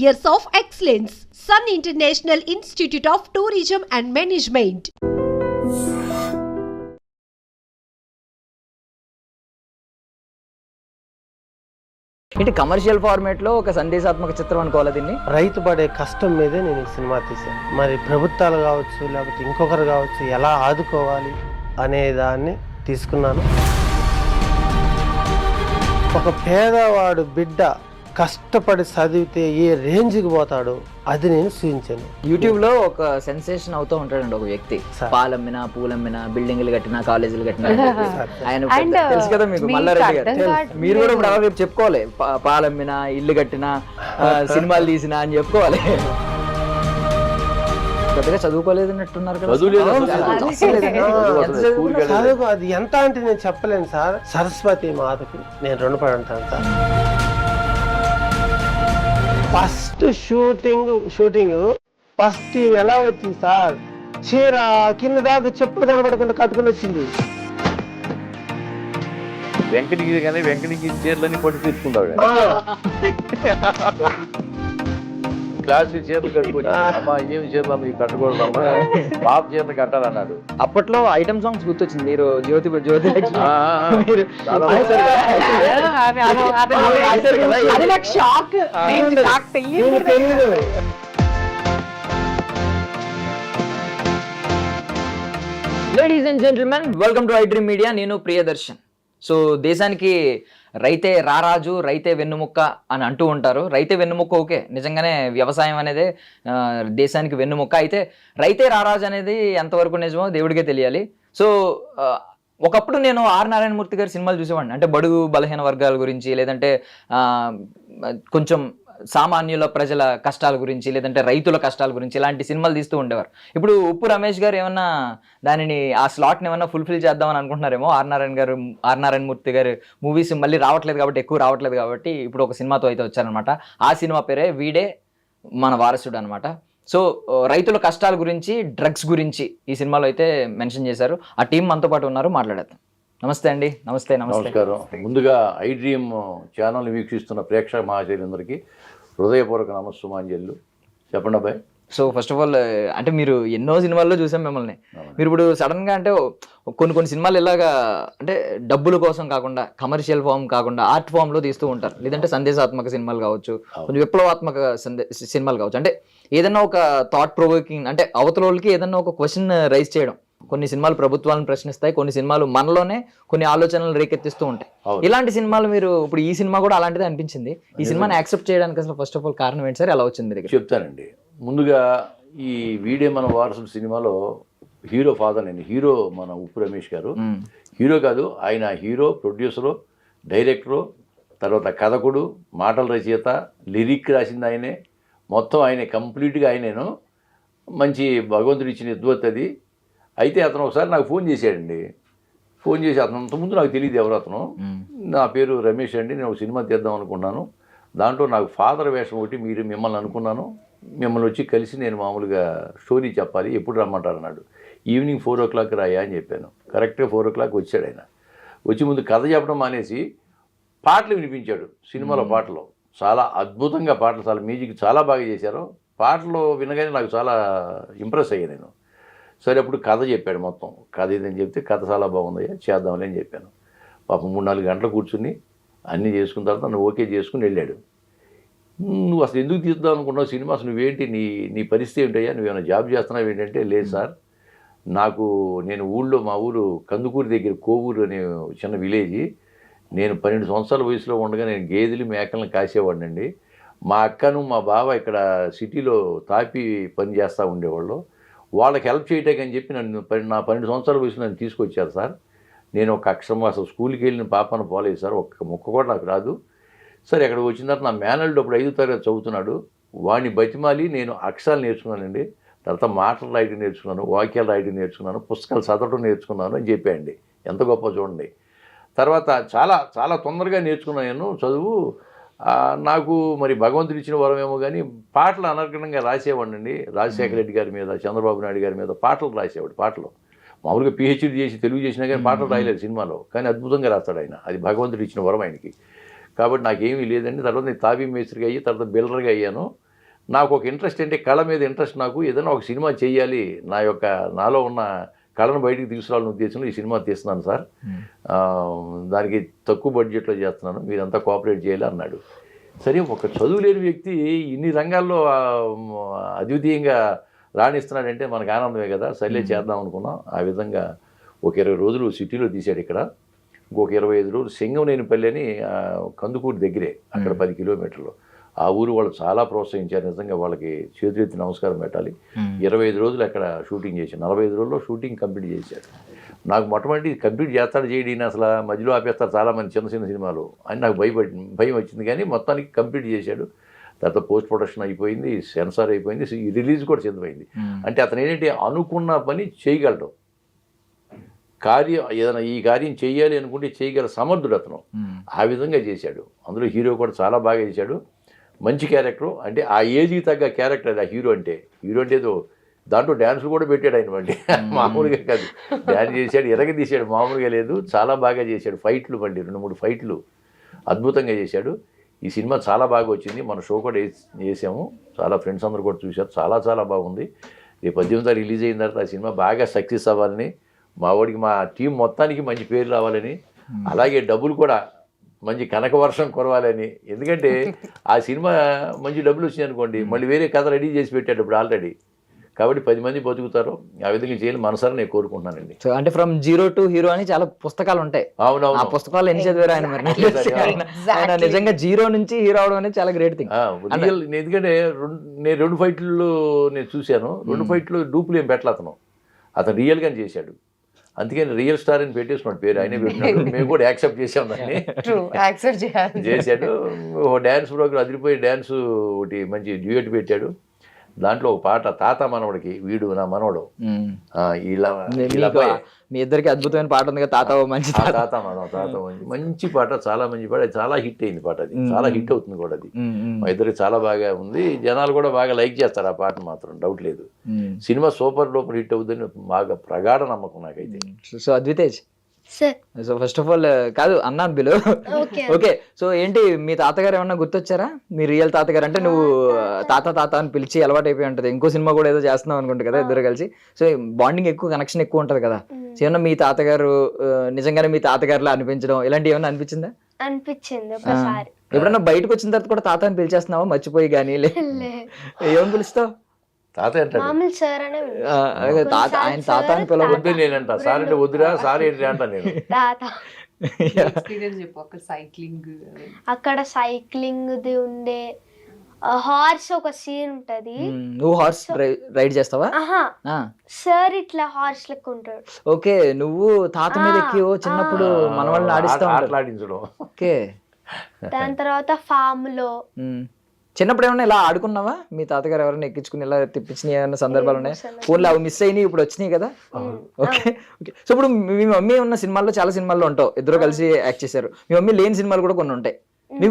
years of excellence. Sun International Institute of Tourism and Management. అంటే commercial ఫార్మేట్లో ఒక సందేశాత్మక చిత్రం అనుకోవాలి దీన్ని. రైతు పడే కష్టం మీదే నేను ఈ సినిమా తీశాను. మరి ప్రభుత్వాలు కావచ్చు లేకపోతే ఇంకొకరు కావచ్చు ఎలా ఆదుకోవాలి అనే దాన్ని తీసుకున్నాను. ఒక పేదవాడు బిడ్డ కష్టపడి చదివితే ఏ రేంజ్కి పోతాడో అది నేను చూపించాను. యూట్యూబ్లో ఒక సెన్సేషన్ అవుతూ ఉంటాడండి ఒక వ్యక్తి, పాలమ్మినా పూలమ్మినా బిల్డింగ్లు కట్టినా కాలేజీలు కట్టినా. ఆయన తెలుసు కదా మీకు, మల్లారెడ్డి గారు. మీరు కూడా ఇప్పుడు అలా రేపు చెప్పుకోవాలి, పాలమ్మినా ఇల్లు కట్టినా సినిమాలు తీసినా అని చెప్పుకోవాలి. పెద్దగా చదువుకోలేదన్నట్టున్నారు కదా. చదువు అది ఎంత అంటే నేను చెప్పలేను సార్. సరస్వతి మాతకి నేను రుణపడి ఉంటాను సార్. ఫస్ట్ షూటింగ్ ఫస్ట్ ఎలా వచ్చింది సార్, చీర కింద దాకా చెప్పు కనబడకుండా కట్టుకుని వచ్చింది. వెంకటగిరి కానీ వెంకటగిరి చీరలన్నీ పట్టు తీసుకుంటాడు. క్లాసిక్ చీరలు కట్టుకుని అమ్మా ఏమి చీరలు మీకు కట్టుకోవడమ్మా, పాప చీరలు కట్టాలన్నాడు. అప్పట్లో ఐటమ్ సాంగ్స్ గుర్తొచ్చింది. మీరు Jyothi ladies and gentlemen, welcome to iDream media. నేను ప్రియదర్శన్. సో దేశానికి రైతే రారాజు, రైతే వెన్నుముక్క అని అంటూ ఉంటారు. రైతే వెన్నుముక్క ఓకే, నిజంగానే వ్యవసాయం అనేది దేశానికి వెన్నుముక్క. అయితే రైతే రారాజు అనేది ఎంతవరకు నిజమో దేవుడికే తెలియాలి. సో ఒకప్పుడు నేను ఆర్ నారాయణమూర్తి గారి సినిమాలు చూసేవాడిని. అంటే బడుగు బలహీన వర్గాల గురించి, లేదంటే కొంచెం సామాన్యుల ప్రజల కష్టాల గురించి, లేదంటే రైతుల కష్టాల గురించి ఇలాంటి సినిమాలు తీస్తూ ఉండేవారు. ఇప్పుడు ఉప్పు రమేష్ గారు ఏమన్నా దానిని ఆ స్లాట్ని ఏమన్నా ఫుల్ఫిల్ చేద్దామని అనుకుంటున్నారేమో. ఆర్ నారాయణమూర్తి గారు మూవీస్ మళ్ళీ రావట్లేదు కాబట్టి, ఎక్కువ రావట్లేదు కాబట్టి ఇప్పుడు ఒక సినిమాతో అయితే వచ్చారనమాట. ఆ సినిమా పేరే వీడే మన వారసుడు అనమాట. సో రైతుల కష్టాల గురించి, డ్రగ్స్ గురించి ఈ సినిమాలో అయితే మెన్షన్ చేశారు. ఆ టీం మనతో పాటు ఉన్నారు, మాట్లాడేద్దాం. నమస్తే అండి. నమస్తే. నమస్కారం. ముందుగా ఐ డ్రీమ్ ఛానల్ వీక్షిస్తున్న ప్రేక్షక మహాశైలందరికీ హృదయపూర్వక నమస్సుమాంజలు. చెప్పండి అబ్బాయి. సో ఫస్ట్ ఆఫ్ ఆల్, అంటే మీరు ఎన్నో సినిమాల్లో చూసాం మిమ్మల్ని. మీరు ఇప్పుడు సడన్గా అంటే కొన్ని సినిమాలు ఇలాగా అంటే డబ్బుల కోసం కాకుండా, కమర్షియల్ ఫామ్ కాకుండా ఆర్ట్ ఫామ్లో తీస్తూ ఉంటారు. లేదంటే సందేశాత్మక సినిమాలు కావచ్చు, కొంచెం విప్లవాత్మక సినిమాలు కావచ్చు. అంటే ఏదన్నా ఒక థాట్ ప్రొవోకింగ్, అంటే అవతల వాళ్ళకి ఏదన్నా ఒక క్వశ్చన్ రైజ్ చేయడం. కొన్ని సినిమాలు ప్రభుత్వాలను ప్రశ్నిస్తాయి, కొన్ని సినిమాలు మనలోనే కొన్ని ఆలోచనలు రేకెత్తిస్తూ ఉంటాయి. ఇలాంటి సినిమాలు మీరు ఇప్పుడు ఈ సినిమా కూడా అలాంటిదే అనిపించింది. ఈ సినిమాని యాక్సెప్ట్ చేయడానికి అసలు ఫస్ట్ ఆఫ్ ఆల్ కారణం ఏంటి సార్? ఎలా వచ్చింది దగ్గర చెప్తానండి. ముందుగా ఈ వీడే మన వారసుడు సినిమాలో హీరో ఫాదర్ నేను. హీరో మన ఉప్పు రమేష్ గారు. హీరో కాదు, ఆయన హీరో, ప్రొడ్యూసరు, డైరెక్టరు, తర్వాత కథకుడు, మాటల రచయిత, లిరిక్ రాసింది ఆయనే, మొత్తం ఆయనే, కంప్లీట్గా ఆయనేను. మంచి భగవంతుడు ఇచ్చిన ఉద్వత్ అది. అయితే అతను ఒకసారి నాకు ఫోన్ చేశాడండి. ఫోన్ చేసి, అతను అంతకుముందు నాకు తెలియదు ఎవరు అతను. నా పేరు రమేష్ అండి, నేను ఒక సినిమా తీద్దాం అనుకున్నాను, దాంట్లో నాకు ఫాదర్ వేషం ఒకటి మిమ్మల్ని అనుకున్నాను, మిమ్మల్ని వచ్చి కలిసి నేను మామూలుగా స్టోరీ చెప్పాలి, ఎప్పుడు రమ్మంటారు అన్నాడు. ఈవినింగ్ 4 o'clock రాయా అని చెప్పాను. కరెక్ట్గా 4 o'clock వచ్చాడు ఆయన. వచ్చి ముందు కథ చెప్పడం మానేసి పాటలు వినిపించాడు. సినిమాలో పాటలు చాలా అద్భుతంగా, పాటలు చాలా మ్యూజిక్ చాలా బాగా చేశారు. పాటలు వినగానే నాకు చాలా ఇంప్రెస్ అయ్యాను నేను. సరే అప్పుడు కథ చెప్పాడు. మొత్తం కథ ఏదని చెప్తే, కథ చాలా బాగుందయ్యా చేద్దామని అని చెప్పాను. పాపం 3-4 గంటలు కూర్చుని అన్నీ చేసుకున్న తర్వాత నన్ను ఓకే చేసుకుని వెళ్ళాడు. నువ్వు అసలు ఎందుకు తీద్దాం అనుకున్నావు సినిమా, అసలు నువ్వేంటి, నీ పరిస్థితి ఏంటయ్యా, నువ్వేమైనా జాబ్ చేస్తున్నావు ఏంటంటే, లేదు సార్ నేను మా ఊరు కందుకూరు దగ్గర కోవూరు అనే చిన్న విలేజ్. నేను 12 సంవత్సరాల వయసులో ఉండగా నేను గేదెలు మేకలను కాసేవాడినండి. మా అక్కను మా బావ ఇక్కడ సిటీలో తాపి పని చేస్తూ ఉండేవాళ్ళు. వాళ్ళకి హెల్ప్ చేయటానికి అని చెప్పి నా 12 సంవత్సరాల వయసులో నన్ను తీసుకొచ్చారు సార్. నేను ఒక అక్షరం అసలు స్కూల్కి వెళ్ళిన పాపను పోలేదు సార్, ఒక్క ముక్క కూడా నాకు రాదు. సరే అక్కడికి వచ్చిన తర్వాత నా మేనల్డ్ అప్పుడు 5వ తరగతి చదువుతున్నాడు. వాడిని బతిమాలి నేను అక్షరాలు నేర్చుకున్నానండి. తర్వాత మాటలు రాయడం నేర్చుకున్నాను, వాక్యాలు రాయడం నేర్చుకున్నాను, పుస్తకాలు చదవడం నేర్చుకున్నాను అని చెప్పాయండి. ఎంత గొప్ప చూడండి. తర్వాత చాలా చాలా తొందరగా నేర్చుకున్నాను నేను చదువు. నాకు మరి భగవంతుడు ఇచ్చిన వరమేమో కానీ పాటలు అనర్గణంగా రాసేవాడినండి. రాజశేఖర రెడ్డి గారి మీద, చంద్రబాబు నాయుడు గారి మీద పాటలు రాసేవాడు. పాటలు మామూలుగా పిహెచ్డీ చేసి తెలుగు చేసినా కానీ పాటలు రాయలేదు సినిమాలో, కానీ అద్భుతంగా రాస్తాడు ఆయన. అది భగవంతుడు ఇచ్చిన వరం ఆయనకి. కాబట్టి నాకేమీ లేదండి. తర్వాత నేను తాపీ మేస్త్రిగా అయ్యి తర్వాత బిల్డర్గా అయ్యాను. నాకు ఒక ఇంట్రెస్ట్ అంటే కళ మీద ఇంట్రెస్ట్. నాకు ఏదైనా ఒక సినిమా చేయాలి, నాలో ఉన్న కళను బయటికి తీసుకురావాలని ఉద్దేశంలో ఈ సినిమా తీస్తున్నాను సార్, దానికి తక్కువ బడ్జెట్లో చేస్తున్నాను, మీరంతా కోఆపరేట్ చేయాలి అన్నాడు. సరే, ఒక చదువు లేని వ్యక్తి ఇన్ని రంగాల్లో అద్వితీయంగా రాణిస్తున్నాడంటే మనకు ఆనందమే కదా, సర్లే చేద్దాం అనుకున్నాం. ఆ విధంగా ఒక 20 రోజులు సిటీలో తీశాడు ఇక్కడ, ఇంకొక 25 రోజులు సింగంనేనిపల్లి అని కందుకూరు దగ్గరే, అక్కడ 10 కిలోమీటర్లు. ఆ ఊరు వాళ్ళు చాలా ప్రోత్సహించారు, నిజంగా వాళ్ళకి చేతులెత్తి నమస్కారం పెట్టాలి. 25 రోజులు అక్కడ షూటింగ్ చేశాను, 45 రోజుల్లో షూటింగ్ కంప్లీట్ చేశాడు. నాకు మొట్టమొదటి కంప్లీట్ చేస్తాడు చేయడం, అసలు మధ్యలో ఆపేస్తారు చాలామంది చిన్న చిన్న సినిమాలు అని నాకు భయం వచ్చింది. కానీ మొత్తానికి కంప్లీట్ చేశాడు. తర్వాత పోస్ట్ ప్రొడక్షన్ అయిపోయింది, సెన్సార్ అయిపోయింది, రిలీజ్ కూడా సిద్ధమైంది. అంటే అతను ఏంటంటే అనుకున్న పని చేయగలడు, ఏదైనా ఈ కార్యం చేయాలి అనుకుంటే చేయగల సమర్థుడు అతను. ఆ విధంగా చేశాడు. అందులో హీరో కూడా చాలా బాగా చేశాడు, మంచి క్యారెక్టరు. అంటే ఆ ఏజ్కి తగ్గ క్యారెక్టర్ అది. ఆ హీరో అంటే ఏదో దాంట్లో డ్యాన్సులు కూడా పెట్టాడు ఆయన మళ్ళీ, మామూలుగా కాదు, డ్యాన్స్ చేశాడు, ఎరగదీశాడు, మామూలుగా లేదు, చాలా బాగా చేశాడు. ఫైట్లు మళ్ళీ 2-3 ఫైట్లు అద్భుతంగా చేశాడు. ఈ సినిమా చాలా బాగా వచ్చింది, మన షో కూడా చేసాము, చాలా ఫ్రెండ్స్ అందరూ కూడా చూశారు, చాలా చాలా బాగుంది. రేపు 18వ రిలీజ్ అయిన తర్వాత ఆ సినిమా బాగా సక్సెస్ అవ్వాలని, మా వాడికి మా టీం మొత్తానికి మంచి పేరు రావాలని, అలాగే డబ్బులు కూడా మంచి కనక వర్షం కురవాలని. ఎందుకంటే ఆ సినిమా మంచి డబ్బులు వచ్చినాయి అనుకోండి, మళ్ళీ వేరే కథ రెడీ చేసి పెట్టాడు ఇప్పుడు ఆల్రెడీ, కాబట్టి 10 మంది బతుకుతారు. ఆ విధంగా చేయాలి మనసారా నేను కోరుకుంటున్నానండి. సో అంటే ఫ్రమ్ జీరో టు హీరో అని చాలా పుస్తకాలు ఉంటాయి. అవునవును, ఆ పుస్తకాలు ఎన్ని చదివారు ఆయన? ఆయన నిజంగా జీరో నుంచి హీరో అవడం అనేది చాలా గ్రేట్ థింగ్. రియల్. ఎందుకంటే నేను 2 ఫైట్లు నేను చూశాను, 2 ఫైట్లు డూపులు ఏం పెట్టలే, అతను రియల్గానే చేశాడు. అందుకని రియల్ స్టార్ అని పెట్టేసుకున్నాడు పేరు, ఆయనే పెట్టినాడు. మేము కూడా యాక్సెప్ట్ చేసాం దాన్ని, చేశాడు. ఓ డ్యాన్స్ ప్రోగ్రామ్ అదిరిపోయి డ్యాన్స్ ఒకటి మంచి డ్యూయట్ పెట్టాడు. దాంట్లో ఒక పాట తాత మనవడికి, వీడు నా మనవడు, మీ ఇద్దరికి అద్భుతమైన పాట ఉంది కదా, తాత మంచి తాత మంచి పాట, చాలా మంచి పాట, చాలా హిట్ అయింది పాట, అది చాలా హిట్ అవుతుంది కూడా. అది మా ఇద్దరికి చాలా బాగా ఉంది, జనాలు కూడా బాగా లైక్ చేస్తారు ఆ పాటను, మాత్రం డౌట్ లేదు. సినిమా సూపర్ డూపర్ హిట్ అవుతుందని బాగా ప్రగాఢ నమ్మకం నాకైతే. So Advitej, so first of all కాదు అన్నాను బిలు, ఓకే. సో ఏంటి మీ తాతగారు ఏమన్నా గుర్తొచ్చారా? మీ రియల్ తాతగారు అంటే నువ్వు తాత అని పిలిచి అలవాటు అయిపోయి ఉంటుంది. ఇంకో సినిమా కూడా ఏదో చేస్తున్నావు అనుకుంటా కదా ఇద్దరు కలిసి, సో బాండింగ్ ఎక్కువ, కనెక్షన్ ఎక్కువ ఉంటుంది కదా. సో ఏమన్నా మీ తాతగారు నిజంగానే మీ తాతగారులా అనిపించడం ఇలాంటి ఏమన్నా అనిపించిందా? అనిపించింది ఒకసారి. ఎప్పుడన్నా బయటకు వచ్చిన తర్వాత కూడా తాత అని పిలిచేస్తున్నావా మర్చిపోయి? కానీ ఏమని పిలుస్తావు? తాత అంటాడు, ఆయన తాత అని పిలవద్దు, నేనంట సార్ అంటే వద్దురా, సార్ ఏంటి అంటా నేను. అక్కడ సైక్లింగ్ ది ఉండే హార్స్ ఒక సీన్ ఉంటది. నువ్వు హార్స్ రైడ్ చేస్తావా? సార్ ఇట్లా హార్స్ లెక్క ఉంటాడు. ఓకే, నువ్వు తాత మీద ఎక్కి చిన్నప్పుడు మన వాళ్ళని ఆడించడం. ఓకే. దాని తర్వాత ఫామ్ లో చిన్నప్పుడు ఏమన్నా ఇలా ఆడుకున్నావా? మీ తాతగారు ఎవరైనా ఎక్కించుకుని ఇలా తిప్పించిన ఏమన్నా సందర్భాలు ఉన్నాయి? ఫోన్లో అవి మిస్ అయినాయి, ఇప్పుడు వచ్చినాయి కదా. Okay okay. సో ఇప్పుడు మీ మమ్మీ ఉన్న సినిమాల్లో చాలా సినిమాల్లో ఉంటావు, ఇద్దరు కలిసి యాక్ట్ చేశారు. మీ మమ్మీ లేని సినిమాలు కూడా కొన్ని ఉంటాయి. మీ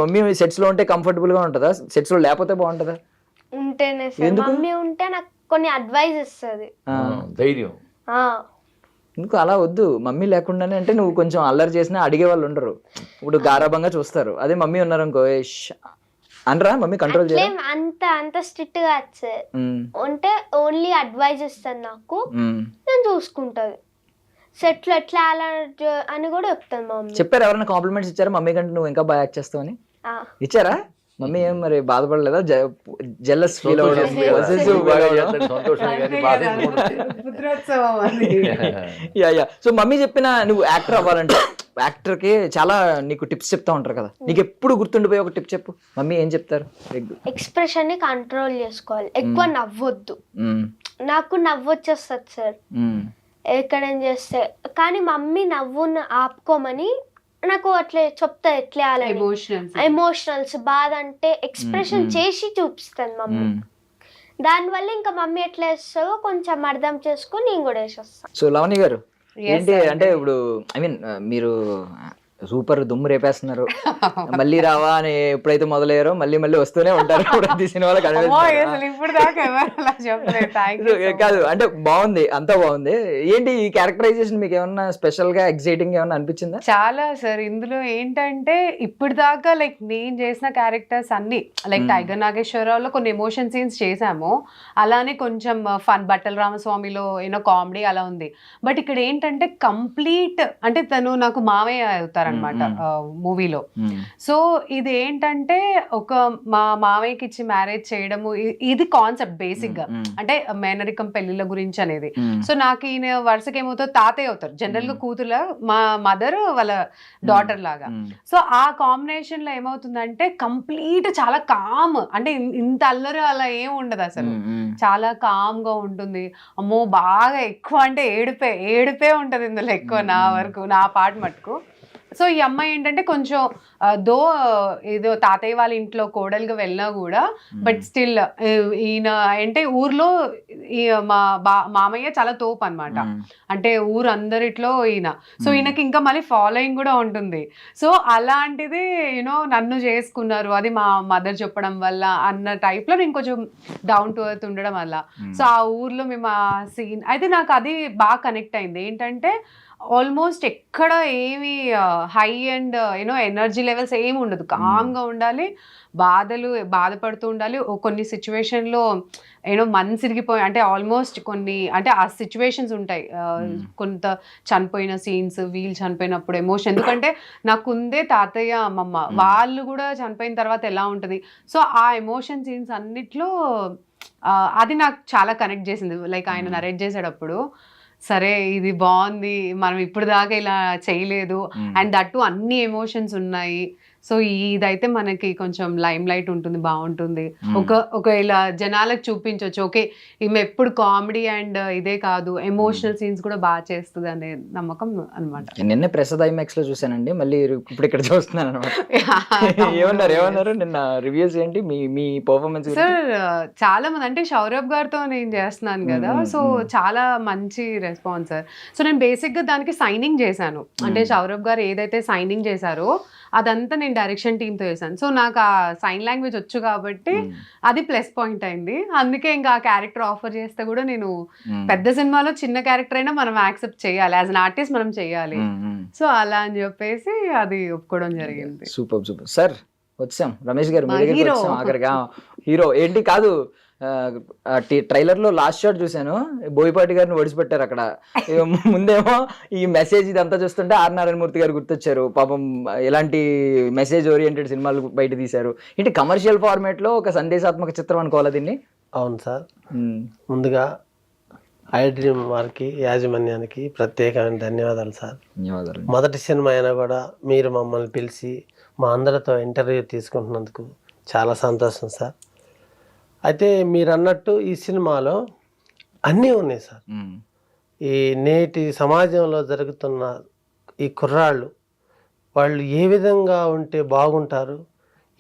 మమ్మీ సెట్స్ లో ఉంటే కంఫర్టబుల్ గా ఉంటుందా? సెట్స్ లో లేకపోతే బాగుంటుందా? ఉంటేనే. మమ్మీ ఉంటే నాకు కొన్ని అడ్వైస్ ఇస్తుంది, ధైర్యం. ఎందుకు అలా వద్దు, మమ్మీ లేకుండానే అంటే నువ్వు కొంచెం అల్లరి చేసినా అడిగే వాళ్ళు ఉండరు, ఇప్పుడు గారాబంగా చూస్తారు. అదే మమ్మీ ఉన్నారు అనుకో అనరా? మమ్మీ కంట్రోల్ చేయాలి. అంత స్ట్రిక్ట్ గా అంటే ఓన్లీ అడ్వైజ్ ఇస్తాను నాకు, నేను చూసుకుంటది. సెట్ లో ఎట్లా అని కూడా చెప్తాను మమ్మీ. చెప్పారు ఎవరైనా కాంప్లిమెంట్స్ ఇచ్చారా మమ్మీ కంటే నువ్వు ఇంకా బాగా యాక్ట్ చేస్తావు అని? ఇచ్చారా? మమ్మీ ఏం మరి బాధపడలేదా? జెల్లస్ ఫీల్ అవ్వడం? సో మమ్మీ చెప్పిన నువ్వు యాక్టర్ అవ్వాలంటే, యాక్టర్ కి చాలా నీకు టిప్స్ చెప్తా ఉంటారు కదా, నీకు ఎప్పుడు గుర్తుండిపోయి ఒక టిప్ చెప్పు. మమ్మీ ఏం చెప్తారు? ఎక్స్ప్రెషన్ ని కంట్రోల్ చేసుకోవాలి, ఎక్కువ నవ్వొద్దు. నాకు నవ్వొచ్చేస్తుంది సార్ ఎక్కడేం చేస్తే, కానీ మమ్మీ నవ్వును ఆపుకోమని నాకు అట్లా చెప్తా. ఎట్లా ఎమోషనల్స్ బాధ అంటే ఎక్స్ప్రెషన్ చేసి చూపిస్తాను మమ్మీ. దానివల్ల ఇంకా మమ్మీ ఎట్లా వేస్తుందో కొంచెం అర్థం చేసుకొని నేను కూడా వేసేస్తాను. సో లవణి గారు ఏంటి అంటే ఇప్పుడు ఐ మీన్ మీరు సూపర్ దుమ్ము రేపేస్తున్నారు. మళ్ళీ రావా అని ఎప్పుడైతే మొదలయ్యారో మళ్ళీ మళ్ళీ వస్తూనే ఉంటారు ప్రతి సినిమాలో అసలు ఇప్పుడు దాకా ఎవరు అలా చెప్పలేదు. Thank you so much. కాదు అంటే బాగుంది, అంతా బాగుంది. ఏంటి ఈ క్యారెక్టరైజేషన్ మీకు ఏమన్నా స్పెషల్ గా ఎక్సైటింగ్ ఏమన్నా అనిపించిందా? చాలా సార్. ఇందులో ఏంటంటే ఇప్పుడు దాకా లైక్ నేను చేసిన క్యారెక్టర్స్ అన్ని లైక్ టైగర్ నాగేశ్వరరావులో కొన్ని ఎమోషన్ సీన్స్ చేసాము, అలానే కొంచెం ఫన్ బట్టల రామస్వామిలో కామెడీ అలా ఉంది. బట్ ఇక్కడ ఏంటంటే కంప్లీట్ అంటే తను నాకు మావయ్య అవుతారనమాట మూవీలో. సో ఇది ఏంటంటే ఒక మా మావయ్యకి ఇచ్చి మ్యారేజ్ చేయడము, ఇది కాన్సెప్ట్ బేసిక్ గా. అంటే మేనరికం పెళ్లిళ్ళ గురించి అనేది. సో నాకు ఈయన వరుసకి ఏమవుతారు, తాతయ్య అవుతారు. జనరల్ గా కూతురులా, మా మదర్ వాళ్ళ డాటర్ లాగా. సో ఆ కాంబినేషన్ లో ఏమవుతుందంటే కంప్లీట్ చాలా కామ్, అంటే ఇంత అల్లరి అలా ఏం ఉండదు అసలు, చాలా కామ్ గా ఉంటుంది. అమ్మో బాగా ఎక్కువ అంటే ఏడుపే ఉంటది ఇందులో ఎక్కువ, నా వరకు నా పాట మటుకు. సో ఈ అమ్మాయి ఏంటంటే కొంచెం దో ఏదో తాతయ్య వాళ్ళ ఇంట్లో కోడలుగా వెళ్ళినా కూడా, బట్ స్టిల్ ఈయన అంటే ఊర్లో మా మామయ్య చాలా తోపు అనమాట. అంటే ఊరు అందరిట్లో ఈయన. సో ఈయనకి ఇంకా మళ్ళీ ఫాలోయింగ్ కూడా ఉంటుంది. సో అలాంటిది నన్ను చేసుకున్నారు, అది మా మదర్ చెప్పడం వల్ల అన్న టైప్లో నేను కొంచెం డౌన్ టు ఎర్త్ ఉండడం వల్ల. సో ఆ ఊర్లో మేము ఆ సీన్ అయితే నాకు అది బాగా కనెక్ట్ అయింది. ఏంటంటే ఆల్మోస్ట్ ఎక్కడ ఏమి హై అండ్ ఎనర్జీ లెవెల్స్ ఏమి ఉండదు, కామ్గా ఉండాలి, బాధపడుతూ ఉండాలి. కొన్ని సిచ్యువేషన్లో మనసిరిగిపోయి, అంటే ఆల్మోస్ట్ కొన్ని అంటే ఆ సిచ్యువేషన్స్ ఉంటాయి, కొంత చనిపోయిన సీన్స్, వీళ్ళు చనిపోయినప్పుడు ఎమోషన్. ఎందుకంటే నాకుందే తాతయ్య అమ్మమ్మ, వాళ్ళు కూడా చనిపోయిన తర్వాత ఎలా ఉంటుంది. సో ఆ ఎమోషన్ సీన్స్ అన్నిట్లో అది నాకు చాలా కనెక్ట్ చేసింది. లైక్ ఆయన నరేట్ చేసేటప్పుడు సరే ఇది బాగుంది, మనం ఇప్పుడు దాకా ఇలా చేయలేదు, అండ్ దట్టు అన్ని ఎమోషన్స్ ఉన్నాయి. సో ఇదైతే మనకి కొంచెం లైమ్ లైట్ ఉంటుంది, బాగుంటుంది. ఒక ఇలా జనాలకు చూపించవచ్చు, ఓకే ఈమె ఎప్పుడు కామెడీ అండ్ ఇదే కాదు, ఎమోషనల్ సీన్స్ కూడా బాగా చేస్తుంది అనే నమ్మకం అనమాట. నిన్నే ప్రసాద్ ఐమాక్స్ లో చూసానండి, మళ్ళీ ఇప్పుడు ఇక్కడ చూస్తున్నాను అనమాట. ఏమన్నారు నిన్న రివ్యూస్ ఏంటి మీ పర్ఫార్మెన్స్? సార్ చాలా మంది, అంటే సౌరభ్ గారితో నేను చేస్తున్నాను కదా, సో చాలా మంచి రెస్పాన్స్ సార్. సో నేను బేసిక్ గా దానికి సైనింగ్ చేశాను, అంటే సౌరభ్ గారు ఏదైతే సైనింగ్ చేశారో అదంతా నేను డైరెక్షన్ టీమ్తో చేశాను. సో నాకు ఆ సైన్ లాంగ్వేజ్ వచ్చు కాబట్టి అది ప్లస్ పాయింట్ అయింది. అందుకే ఇంకా ఆ క్యారెక్టర్ ఆఫర్ చేస్తే కూడా నేను పెద్ద సినిమాలో చిన్న క్యారెక్టర్ అయినా మనం యాక్సెప్ట్ చేయాలి, యాజ్ అన్ ఆర్టిస్ట్ మనం చేయాలి. సో అలా అని చెప్పేసి అది ఒప్పుకోవడం జరిగింది. Super sir. వచ్చాం రమేష్ గారు, ఆఖరిగా హీరో ఏంటి కాదు, ట్రైలర్ లో లాస్ట్ షాట్ చూసాను, బోయపాటి గారిని ఒడిసిపెట్టారు అక్కడ. ముందేమో ఈ మెసేజ్ ఇదంతా చూస్తుంటే ఆర్ నారాయణమూర్తి గారు గుర్తొచ్చారు. పాపం ఎలాంటి మెసేజ్ ఓరియంటెడ్ సినిమాలు బయట తీశారు. ఏంటి కమర్షియల్ ఫార్మేట్ లో ఒక సందేశాత్మక చిత్రం అనుకోవాలి దీన్ని. అవును సార్. ముందుగా ఐ డ్రీమ్ వారికి, యాజమాన్యానికి ప్రత్యేకమైన ధన్యవాదాలు సార్. ధన్యవాదాలు. మొదటి సినిమా అయినా కూడా మీరు మమ్మల్ని పిలిచి మా అందరితో ఇంటర్వ్యూ తీసుకుంటున్నందుకు చాలా సంతోషం సార్. అయితే మీరు అన్నట్టు ఈ సినిమాలో అన్నీ ఉన్నాయి సార్. ఈ నేటి సమాజంలో జరుగుతున్న ఈ కుర్రాళ్ళు, వాళ్ళు ఏ విధంగా ఉంటే బాగుంటారు,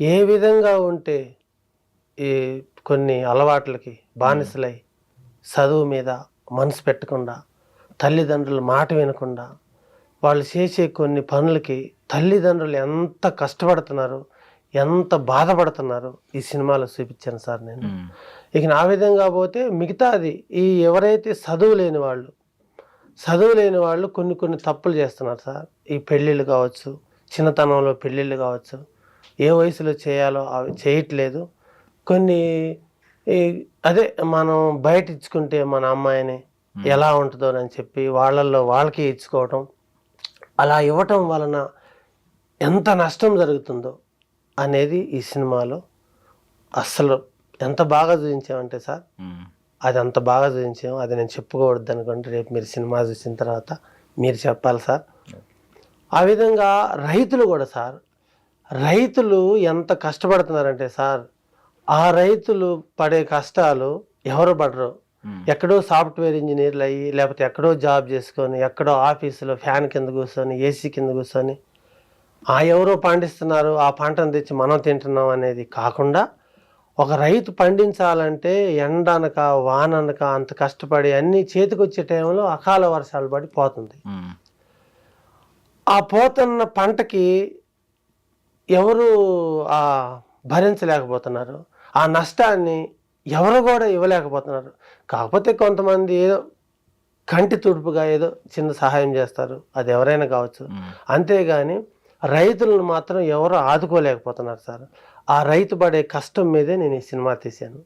ఏ విధంగా ఉంటే ఈ కొన్ని అలవాట్లకి బానిసలై చదువు మీద మనసు పెట్టకుండా, తల్లిదండ్రుల మాట వినకుండా, వాళ్ళు చేసే కొన్ని పనులకి తల్లిదండ్రులు ఎంత కష్టపడుతున్నారు, ఎంత బాధపడుతున్నారు ఈ సినిమాలో చూపించాను సార్ నేను. ఇక నా విధంగా పోతే మిగతాది ఈ ఎవరైతే చదువు లేని వాళ్ళు కొన్ని తప్పులు చేస్తున్నారు సార్. ఈ పెళ్ళిళ్ళు కావచ్చు, చిన్నతనంలో పెళ్ళిళ్ళు కావచ్చు, ఏ వయసులో చేయాలో అవి చేయట్లేదు. కొన్ని అదే మనం బయట ఇచ్చుకుంటే మన అమ్మాయిని ఎలా ఉంటుందో అని చెప్పి వాళ్ళల్లో వాళ్ళకి ఇచ్చుకోవటం, అలా ఇవ్వటం వలన ఎంత నష్టం జరుగుతుందో అనేది ఈ సినిమాలో అస్సలు ఎంత బాగా చూపించామంటే సార్, అది అంత బాగా చూపించాము. అది నేను చెప్పుకోవద్దు అనుకుంటే రేపు మీరు సినిమా చూసిన తర్వాత మీరు చెప్పాలి సార్. ఆ విధంగా రైతులు కూడా సార్, రైతులు ఎంత కష్టపడుతున్నారంటే సార్, ఆ రైతులు పడే కష్టాలు ఎవరు పడరు. ఎక్కడో సాఫ్ట్వేర్ ఇంజనీర్లు అయ్యి, లేకపోతే ఎక్కడో జాబ్ చేసుకొని, ఎక్కడో ఆఫీసులో ఫ్యాన్ కింద కూర్చొని, ఏసీ కింద కూర్చొని ఎవరో పండిస్తున్నారు, ఆ పంటను తెచ్చి మనం తింటున్నాం అనేది కాకుండా, ఒక రైతు పండించాలంటే ఎండనక వాననక అంత కష్టపడి అన్ని చేతికొచ్చే టైంలో అకాల వర్షాలు పడి పోతుంది. ఆ పోతున్న పంటకి ఎవరు భరించలేకపోతున్నారు, ఆ నష్టాన్ని ఎవరు కూడా ఇవ్వలేకపోతున్నారు. కాకపోతే కొంతమంది ఏదో కంటి తుడుపుగా ఏదో చిన్న సహాయం చేస్తారు, అది ఎవరైనా కావచ్చు. అంతేగాని రైతులను మాత్రం ఎవరు ఆదుకోలేకపోతున్నారు సార్. ఆ రైతు పడే కష్టం మీదే నేను ఈ సినిమా తీశాను.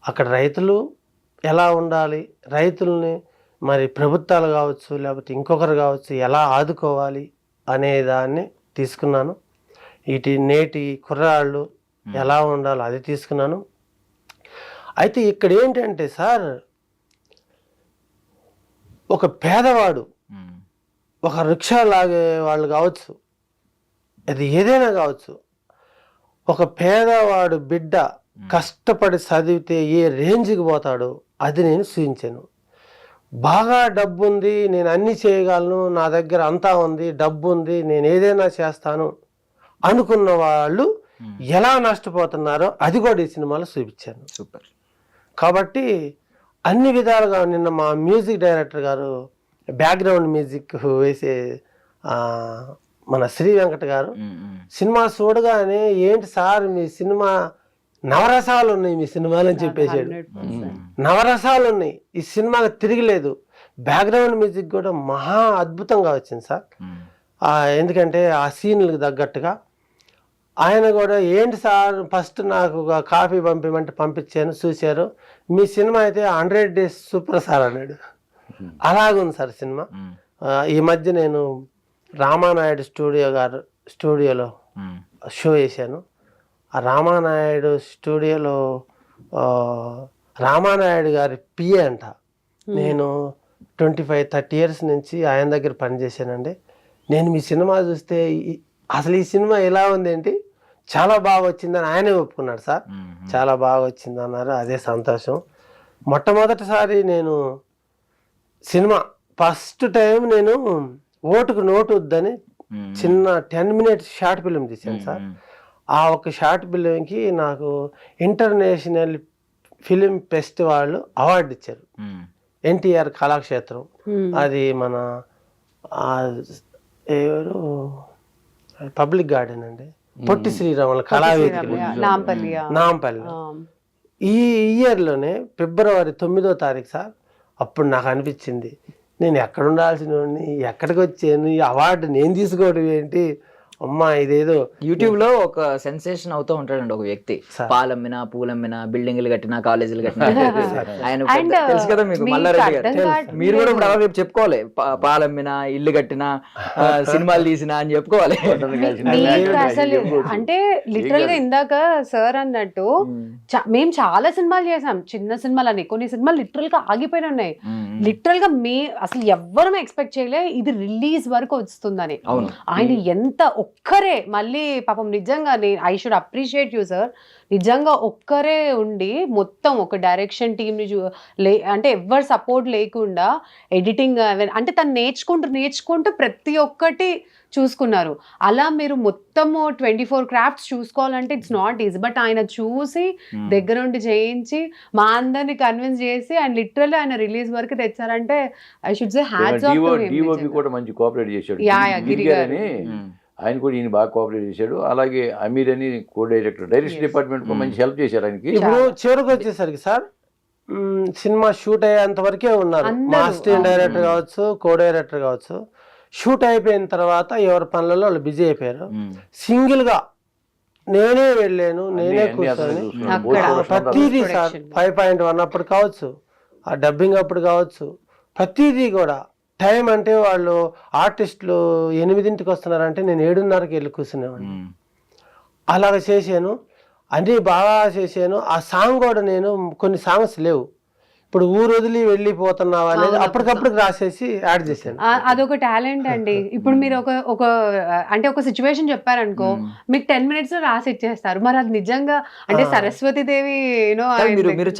అక్కడ రైతులు ఎలా ఉండాలి, రైతుల్ని మరి ప్రభుత్వాలు కావచ్చు లేకపోతే ఇంకొకరు కావచ్చు ఎలా ఆదుకోవాలి అనే దాన్ని తీసుకున్నాను. నేటి కుర్రాళ్ళు ఎలా ఉండాలో అది తీసుకున్నాను. అయితే ఇక్కడ ఏంటంటే సార్, ఒక పేదవాడు, ఒక రిక్షా లాగే వాళ్ళు కావచ్చు, అది ఏదైనా కావచ్చు, ఒక పేదవాడు బిడ్డ కష్టపడి చదివితే ఏ రేంజ్కి పోతాడో అది నేను చూపించాను. బాగా డబ్బు ఉంది, నేను అన్నీ చేయగలను, నా దగ్గర అంతా ఉంది, డబ్బు ఉంది, నేను ఏదైనా చేస్తాను అనుకున్న వాళ్ళు ఎలా నష్టపోతున్నారో అది కూడా ఈ సినిమాలో చూపించాను. సూపర్. కాబట్టి అన్ని విధాలుగా నిన్న మా మ్యూజిక్ డైరెక్టర్ గారు బ్యాక్గ్రౌండ్ మ్యూజిక్ వేసే మన శ్రీ వెంకట గారు సినిమా చూడగానే, ఏంటి సార్ మీ సినిమా నవరసాలు ఉన్నాయి మీ సినిమాలు అని చెప్పేసాడు. నవరసాలు ఉన్నాయి, ఈ సినిమాకి తిరిగిలేదు. బ్యాక్గ్రౌండ్ మ్యూజిక్ కూడా మహా అద్భుతంగా వచ్చింది సార్. ఎందుకంటే ఆ సీన్లకు తగ్గట్టుగా ఆయన కూడా, ఏంటి సార్ ఫస్ట్ నాకు కాపీ పంపించమంటే పంపించాను, చూశారు, మీ సినిమా అయితే 100 days సూపర్ సార్ అన్నాడు. అలాగుంది సార్ సినిమా. ఈ మధ్య నేను రామానాయుడు స్టూడియోలో షో వేశాను. ఆ రామానాయుడు స్టూడియోలో రామానాయుడు గారి పిఏ అంట. నేను 25-30 years నుంచి ఆయన దగ్గర పనిచేశానండి. నేను మీ సినిమా చూస్తే అసలు ఈ సినిమా ఎలా ఉంది ఏంటి, చాలా బాగా వచ్చిందని ఆయనే ఒప్పుకున్నాడు సార్. చాలా బాగా వచ్చింది అన్నారు, అదే సంతోషం. మొట్టమొదటిసారి నేను సినిమా ఫస్ట్ టైం నేను ఓటుకు నోటు వద్దని చిన్న 10 minutes షార్ట్ ఫిల్మ్ తీశాను సార్. ఆ ఒక షార్ట్ ఫిల్మ్కి నాకు ఇంటర్నేషనల్ ఫిలిం ఫెస్టివల్ అవార్డు ఇచ్చారు, ఎన్టీఆర్ కళాక్షేత్రం. అది మన ఎవరు పబ్లిక్ గార్డెన్ అండి, పొట్టి శ్రీరాముల కళావేదిక నాంపల్లి. ఈ ఇయర్లోనే February 9వ సార్. అప్పుడు నాకు అనిపించింది, నేను ఎక్కడ ఉండాల్సిన వాడిని, ఎక్కడికి వచ్చాను, ఈ అవార్డు నేను తీసుకోవడం ఏంటి, అమ్మా ఇదేదో. యూట్యూబ్ లో ఒక సెన్సేషన్ అవుతూ ఉంటాడండి ఒక వ్యక్తి, పాలమ్మినా పూలమ్మినా బిల్డింగ్లు కట్టినా కాలేజీలు కట్టినా. ఆయన తెలుసు కదా మీకు, మల్లారెడ్డి గారు. మీరు కూడా ఇప్పుడు రేపు చెప్పుకోవాలి, పాలమ్మినా ఇల్లు కట్టినా సినిమాలు తీసినా అని చెప్పుకోవాలి. అసలు అంటే లిటరల్ గా ఇందాక సార్ అన్నట్టు మేము చాలా సినిమాలు చేసాం, చిన్న సినిమాలు అని. కొన్ని సినిమాలు లిటరల్ గా ఆగిపోయిన ఉన్నాయి. లిటరల్ గా అసలు ఎవ్వరూ ఎక్స్పెక్ట్ చేయలే ఇది రిలీజ్ వరకు వస్తుందని. ఆయన ఎంత ఒక్కరే, మళ్ళీ పాపం నిజంగా I should appreciate you sir. నిజంగా ఒక్కరే ఉండి మొత్తం ఒక డైరెక్షన్ టీమ్ని అంటే ఎవ్వరు సపోర్ట్ లేకుండా ఎడిటింగ్ అంటే తను నేర్చుకుంటూ ప్రతి ఒక్కటి చూసుకున్నారు. అలా మీరు మొత్తము 24 crafts చూసుకోవాలంటే ఇట్స్ నాట్ ఈజీ. బట్ ఆయన చూసి దగ్గరుండి చేయించి మా అందరిని కన్విన్స్ చేసి ఆయన లిటరల్లీ ఆయన రిలీజ్ వరకు తెచ్చారంటే I should say hats off to him. DOP కూడా మంచి కోఆపరేట్ చేశాడు. గిరి గారు ఆయన కూడా ఈయన బాగా కోఆపరేట్ చేశాడు. అలాగే అమీర్ అని డైరెక్షన్ డిపార్ట్మెంట్ మంచి హెల్ప్ చేశారు ఆయనకి. ఇప్పుడు చివరికి వచ్చేసరికి సార్ సినిమా షూట్ అయ్యేంత వరకే ఉన్నారు, మాస్టర్ డైరెక్టర్ కావచ్చు, కో-డైరెక్టర్ కావచ్చు. షూట్ అయిపోయిన తర్వాత ఎవరి పనులలో వాళ్ళు బిజీ అయిపోయారు. సింగిల్ గా నేనే వెళ్ళాను, నేనే కూర్చొని ప్రతిదీ సార్ 5.1 అప్పుడు కావచ్చు, ఆ డబ్బింగ్ అప్పుడు కావచ్చు, ప్రతిదీ కూడా టైం అంటే వాళ్ళు ఆర్టిస్టులు 8ంటికి వస్తున్నారంటే నేను 7:30కి వెళ్ళి కూర్చునేవాడిని. అలాగ చేశాను, అన్నీ బాగా చేశాను. ఆ సాంగ్ కూడా నేను కొన్ని సాంగ్స్ లేవు, ఇప్పుడు ఊరు వదిలి వెళ్ళిపోతున్నావు అనేది అప్పటికప్పుడు రాసేసి యాడ్ చేశాను. అదొక టాలెంట్ అండి. ఇప్పుడు మీరు ఒక సిచ్యువేషన్ చెప్పారనుకో, మీకు 10 minutes లో రాసి ఇచ్చేస్తారు. మరి అది నిజంగా అంటే సరస్వతీదేవి మీరు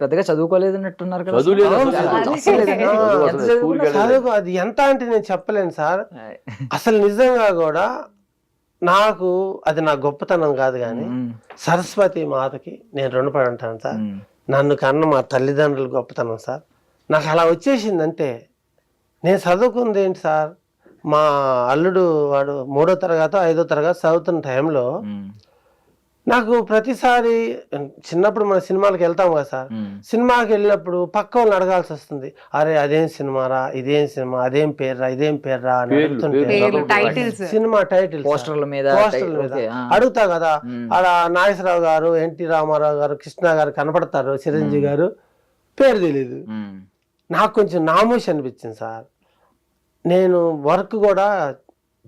పెద్దగా చదువుకోలేదన్నట్టున్నారు కదా. చదువు అది ఎంత అంటే నేను చెప్పలేను సార్. అసలు నిజంగా కూడా నాకు అది నా గొప్పతనం కాదు, కానీ సరస్వతి మాతకి నేను రుణపడి ఉంటాను సార్. నన్ను కన్న మా తల్లిదండ్రులు గొప్పతనం సార్. నాకు అలా వచ్చేసిందంటే, నేను చదువుకుంది ఏంటి సార్, మా అల్లుడు వాడు 3వ తరగతి 5వ తరగతి చదువుతున్న టైంలో నాకు ప్రతిసారి చిన్నప్పుడు మన సినిమాలకు వెళ్తాం కదా సార్, సినిమాకి వెళ్ళినప్పుడు పక్క వాళ్ళని అడగాల్సి వస్తుంది, అరే అదేం సినిమారా, ఇదేం సినిమా, అదేం పేర్రా, ఇదేం పేర్రా అని అడుగుతుంటే సినిమా టైటిల్ పోస్టర్ల మీద అడుగుతా కదా. ఆడ నాగేశ్వరరావు గారు, ఎన్టీ రామారావు గారు, కృష్ణ గారు కనపడతారు, చిరంజీవి గారు, పేరు తెలీదు. నాకు కొంచెం నామోషి అనిపించింది సార్. నేను వర్క్ కూడా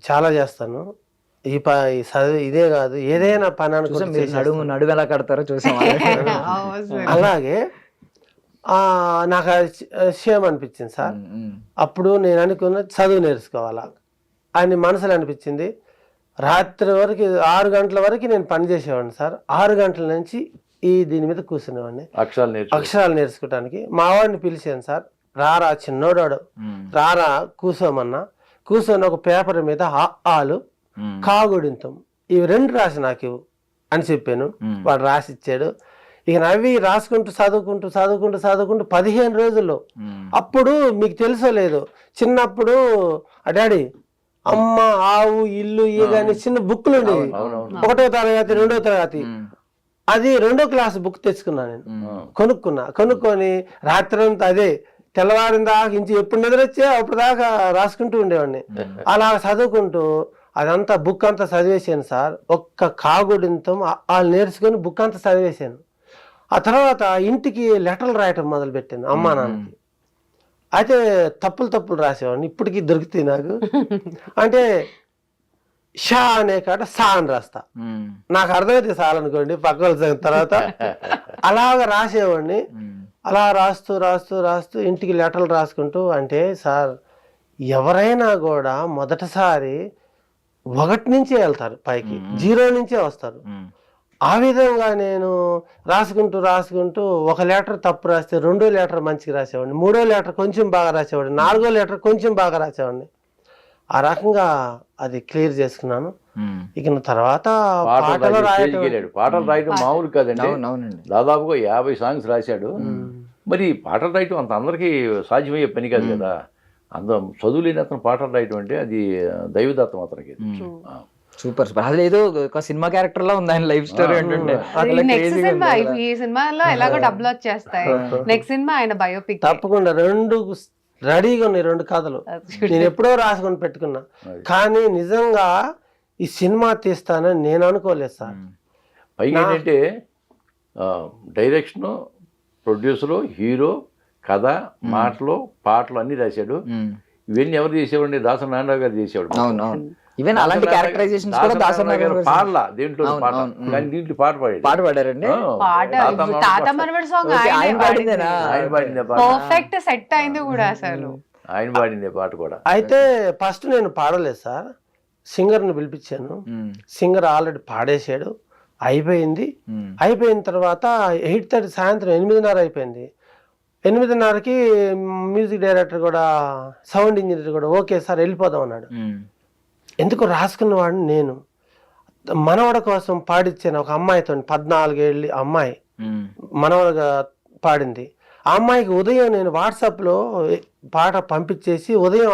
చాలా చేస్తాను, ఈ చదువు ఇదే కాదు ఏదైనా పని అనుకుంటే నడుము ఎలా కడతారో చూసాం. అలాగే నాకు షేమ్ అనిపించింది సార్. అప్పుడు నేను అనుకున్న చదువు నేర్చుకోవాలా అని మనసులో అనిపించింది. రాత్రి వరకు 6 గంటల వరకు నేను పని చేసేవాడిని సార్. 6 గంటల నుంచి దీని మీద కూర్చునేవాడిని అక్షరాలు నేర్చుకోవడానికి. మా వాడిని పిలిచాను సార్, రారా చిన్నోడాడు రారా కూర్చోమన్నా. కూర్చొని ఒక పేపర్ మీద ఆలు కాగుడింతం ఇవి 2 రాసి నాకు అని చెప్పాను. వాడు రాసిచ్చాడు. ఇక నవ్వి రాసుకుంటూ చదువుకుంటూ 15 రోజుల్లో. అప్పుడు మీకు తెలుసో లేదు, చిన్నప్పుడు డాడీ అమ్మ ఆవు ఇల్లు ఇవన్నీ చిన్న బుక్లు ఉండేవి. 1వ తరగతి 2వ తరగతి అది 2వ క్లాస్ బుక్ తెచ్చుకున్నా నేను. కొనుక్కొని రాత్రి అంతా అదే, తెల్లవారిన దాకా ఇంచి ఎప్పుడు నిద్రొచ్చే అప్పుడు దాకా రాసుకుంటూ ఉండేవాడిని. అలా చదువుకుంటూ అదంతా బుక్ అంతా చదివేశాను సార్. ఒక్క కాగుడింతం వాళ్ళు నేర్చుకొని బుక్ అంతా చదివేశాను. ఆ తర్వాత ఇంటికి లెటర్లు రాయటం మొదలు పెట్టాను అమ్మా నాన్నకి. అయితే తప్పులు రాసేవాడిని, ఇప్పటికీ దొరుకుతాయి నాకు. అంటే షా అనే కాడ సా అని రాస్తా, నాకు అర్థమైతే చాలనుకోండి పక్క వాళ్ళ తర్వాత. అలాగ రాసేవాడిని. అలా రాస్తూ ఇంటికి లెటర్లు రాసుకుంటూ. అంటే సార్ ఎవరైనా కూడా మొదటిసారి 1 నుంచే వెళ్తారు పైకి, 0 నుంచే వస్తారు. ఆ విధంగా నేను రాసుకుంటూ 1 లెటర్ తప్పు రాస్తే 2వ లెటర్ మంచిగా రాసేవాడిని, 3వ లెటర్ కొంచెం బాగా రాసేవాడిని, 4వ లెటర్ కొంచెం బాగా రాసేవాడిని. ఆ రకంగా అది క్లియర్ చేసుకున్నాను. ఇక తర్వాత పాటలు రాయటం మామూలు కాదండి. దాదాపుగా 50 సాంగ్స్ రాశాడు. మరి పాటలు రాయటం అంత అందరికీ సాధ్యమయ్యే పని కాదు కదా. అంత చదువు లేని అతను పాటలు రాయటం అంటే అది దైవదత్తం అతనికి. సూపర్. అసలు ఏదో ఒక సినిమా క్యారెక్టర్ లా ఉంది ఆయన లైఫ్ స్టోరీ. నెక్స్ట్ సినిమా ఈ సినిమాలో ఎలాగో డబ్బులు వచ్చేస్తాయి, నెక్స్ట్ సినిమా ఆయన బయోపిక్ తప్పకుండా. 2 రెడీగా ఉన్నాయి, 2 కథలు నేను ఎప్పుడో రాసుకొని పెట్టుకున్నా. కానీ నిజంగా ఈ సినిమా తీస్తానని నేను అనుకోలేదు సార్. పైగా ఏంటంటే డైరెక్షన్, ప్రొడ్యూసరు, హీరో, కథ, మాటలు, పాటలు అన్ని రాశాడు. ఇవన్నీ ఎవరు చేసేవాడిని? దాసరి నారాయణరావు గారు చేసేవాడు. ఈవెన్ అలాంటి క్యారెక్టరైజేషన్స్ కూడా దాసరి నారాయణ గారు పాడలా దీంట్లో, కానీ దీంట్లో పాట పాడారండి. తాత మనవడి సాంగ్ ఆయన పాడిందే పర్ఫెక్ట్ సెట్ అయింది కూడా, అసలు ఆయన పాడిందే పాట కూడా. అయితే ఫస్ట్ నేను పాడలేదు సార్, సింగర్ని పిలిపించాను. సింగర్ ఆల్రెడీ పాడేశాడు, అయిపోయింది. అయిపోయిన తర్వాత 8:30 సాయంత్రం 8:30 అయిపోయింది. 8:30కి మ్యూజిక్ డైరెక్టర్ కూడా, సౌండ్ ఇంజనీర్ కూడా ఓకే సార్ వెళ్ళిపోదాం అన్నాడు. ఎందుకు రాసుకున్నవాడిని నేను. మనవడ కోసం పాడిచ్చాను ఒక అమ్మాయితో, 14 ఏళ్ళ అమ్మాయి మనవడగా పాడింది. ఆ అమ్మాయికి ఉదయం నేను వాట్సాప్లో పాట పంపించేసి ఉదయం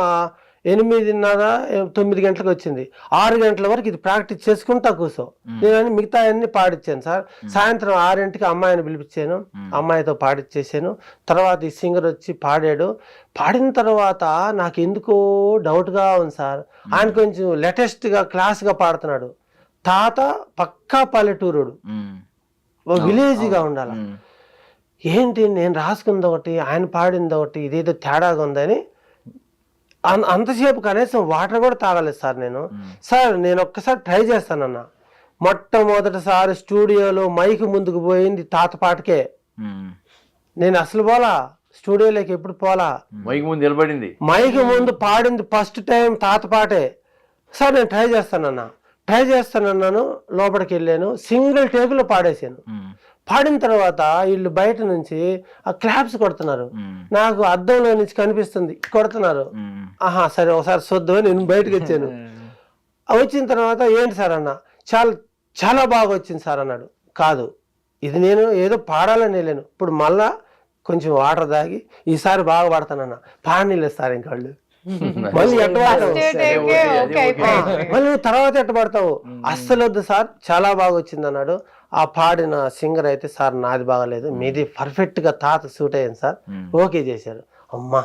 8:30 9 గంటలకు వచ్చింది. 6 గంటల వరకు ఇది ప్రాక్టీస్ చేసుకుంటా కూర్చో. నేను మిగతా అన్ని పాడిచ్చాను సార్. సాయంత్రం 6ంటికి అమ్మాయిని పిలిపించాను, అమ్మాయితో పాడిచ్చేసాను. తర్వాత ఈ సింగర్ వచ్చి పాడాడు. పాడిన తర్వాత నాకు ఎందుకో డౌట్గా ఉంది సార్. ఆయన కొంచెం లేటెస్ట్గా క్లాస్గా పాడుతున్నాడు. తాత పక్కా పల్లెటూరుడు, విలేజ్గా ఉండాలి. ఏంటి నేను రాసుకుంది ఒకటి, ఆయన పాడింది ఒకటి, ఇదేదో తేడాగా ఉందని అంతసేపు కనీసం వాటర్ కూడా తాగలేదు సార్ నేను. సార్ నేను ఒక్కసారి ట్రై చేస్తానన్నా. మొట్టమొదటిసారి స్టూడియోలో మైక్ ముందుకు పోయింది తాత పాటకే. నేను అసలు పోలా స్టూడియోలోకి, ఎప్పుడు పోలా. మైక్ ముందు నిలబడింది, మైక్ ముందు పాడింది ఫస్ట్ టైం తాత పాటే. సార్ నేను ట్రై చేస్తానన్నాను. లోపలికి వెళ్ళాను, సింగిల్ టేకులో పాడేశాను. పాడిన తర్వాత వీళ్ళు బయట నుంచి ఆ క్లాప్స్ కొడుతున్నారు. నాకు అద్దంలో నుంచి కనిపిస్తుంది కొడుతున్నారు. ఆహా సరే ఒకసారి చూద్దామని నేను బయటకు వచ్చాను. వచ్చిన తర్వాత ఏంటి సార్ అన్న, చాలా బాగా వచ్చింది సార్ అన్నాడు. కాదు ఇది నేను ఏదో పాడాలని వెళ్ళాను, ఇప్పుడు మళ్ళా కొంచెం వాటర్ తాగి ఈసారి బాగా పాడతానన్నా. పాడనీలేదు సార్ ఇంకా వాళ్ళు. మళ్ళీ ఎట్ట పడతావు ఓకే అయిపోయింది. మళ్ళీ నువ్వు తర్వాత ఎట్ట పడతావు, అస్సలు వద్దు సార్ చాలా బాగా వచ్చింది అన్నాడు. ఆ పాడిన సింగర్ అయితే సార్ నాది బాగలేదు, మీది పర్ఫెక్ట్ గా తాత సూట్ అయ్యింది సార్, ఓకే చేశారు. అమ్మా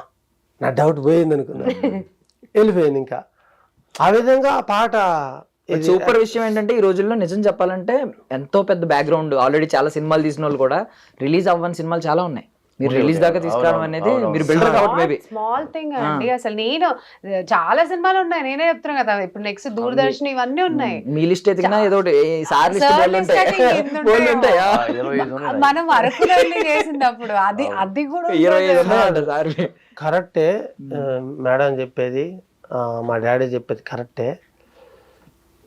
నా డౌట్ పోయింది అనుకున్నా, వెళ్ళిపోయింది. ఇంకా ఆ విధంగా ఆ పాట సూపర్ విషయం ఏంటంటే ఈ రోజుల్లో నిజం చెప్పాలంటే ఎంతో పెద్ద బ్యాక్గ్రౌండ్, ఆల్రెడీ చాలా సినిమాలు తీసిన వాళ్ళు కూడా రిలీజ్ అవ్వని సినిమాలు చాలా ఉన్నాయి. మీరు రిలీజ్ దాకా తీసుకురావడం అనేది మీరు బిల్డర్ కాబట్టి మేబీ స్మాల్ థింగ్ అండి. అసలు నేను చాలా సినిమాలు ఉన్నాయి, నేనే చెప్తున్నా కదా, ఇప్పుడు నెక్స్ట్ దూరదర్శన్ ఇవన్నీ ఉన్నాయి. మీ లిస్ట్ ఎదిగినా ఏదో ఒకటి సార్ లిస్ట్ Sir బోల్డ్ list ఉంటాయి. అంటే ఎన్ని ఉంటాయో. బోల్డ్ ఉంటాయా? 25 ఉన్నాయి. మనం అరకులో వెళ్ళి చేసినప్పుడు అది కూడా 25 ఉన్నాయంట సార్. కరెక్టే మేడం చెప్పేది, మా డాడీ చెప్పేది కరెక్టే.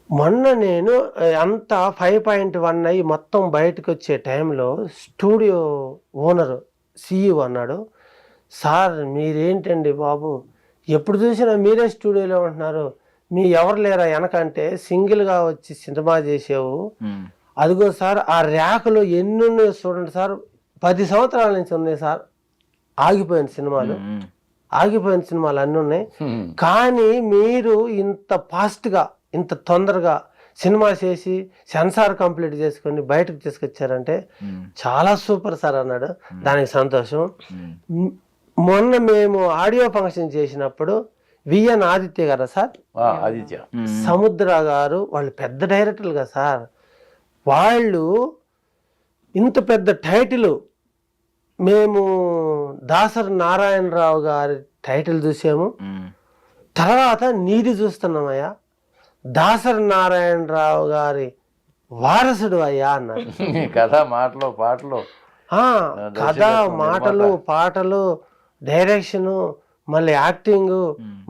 మొన్న నేను అంత 5.1 అయ్యి మొత్తం బయటకు వచ్చే టైంలో స్టూడియో ఓనరు CEO అన్నాడు, సార్ మీరేంటండి బాబు ఎప్పుడు చూసినా మీరే స్టూడియోలో ఉంటున్నారు, మీ ఎవరు లేరా వెనకంటే సింగిల్గా వచ్చి సినిమా చేసావు, అదిగో సార్ ఆ ర్యాకులో ఎన్ని ఉన్నాయో చూడండి సార్, 10 సంవత్సరాల నుంచి ఉన్నాయి సార్ ఆగిపోయిన సినిమాలు, ఆగిపోయిన సినిమాలు అన్నీ ఉన్నాయి. కానీ మీరు ఇంత ఫాస్ట్గా ఇంత తొందరగా సినిమా చేసి సెన్సార్ కంప్లీట్ చేసుకొని బయటకు తీసుకొచ్చారంటే చాలా సూపర్ సార్ అన్నాడు. దానికి సంతోషం. మొన్న మేము ఆడియో ఫంక్షన్ చేసినప్పుడు విఎన్ ఆదిత్య గారా సార్, ఆదిత్య సముద్ర గారు, వాళ్ళు పెద్ద డైరెక్టర్లు కదా సార్, వాళ్ళు ఇంత పెద్ద టైటిల్ మేము దాసరి నారాయణరావు గారి టైటిల్ చూసాము, తర్వాత నీది చూస్తున్నామయ్యా, దాసరి నారాయణరావు గారి వారసుడు అయ్యా అన్నారు. కథ మాటలు పాటలు, కథ మాటలు పాటలు డైరెక్షను మళ్ళీ యాక్టింగ్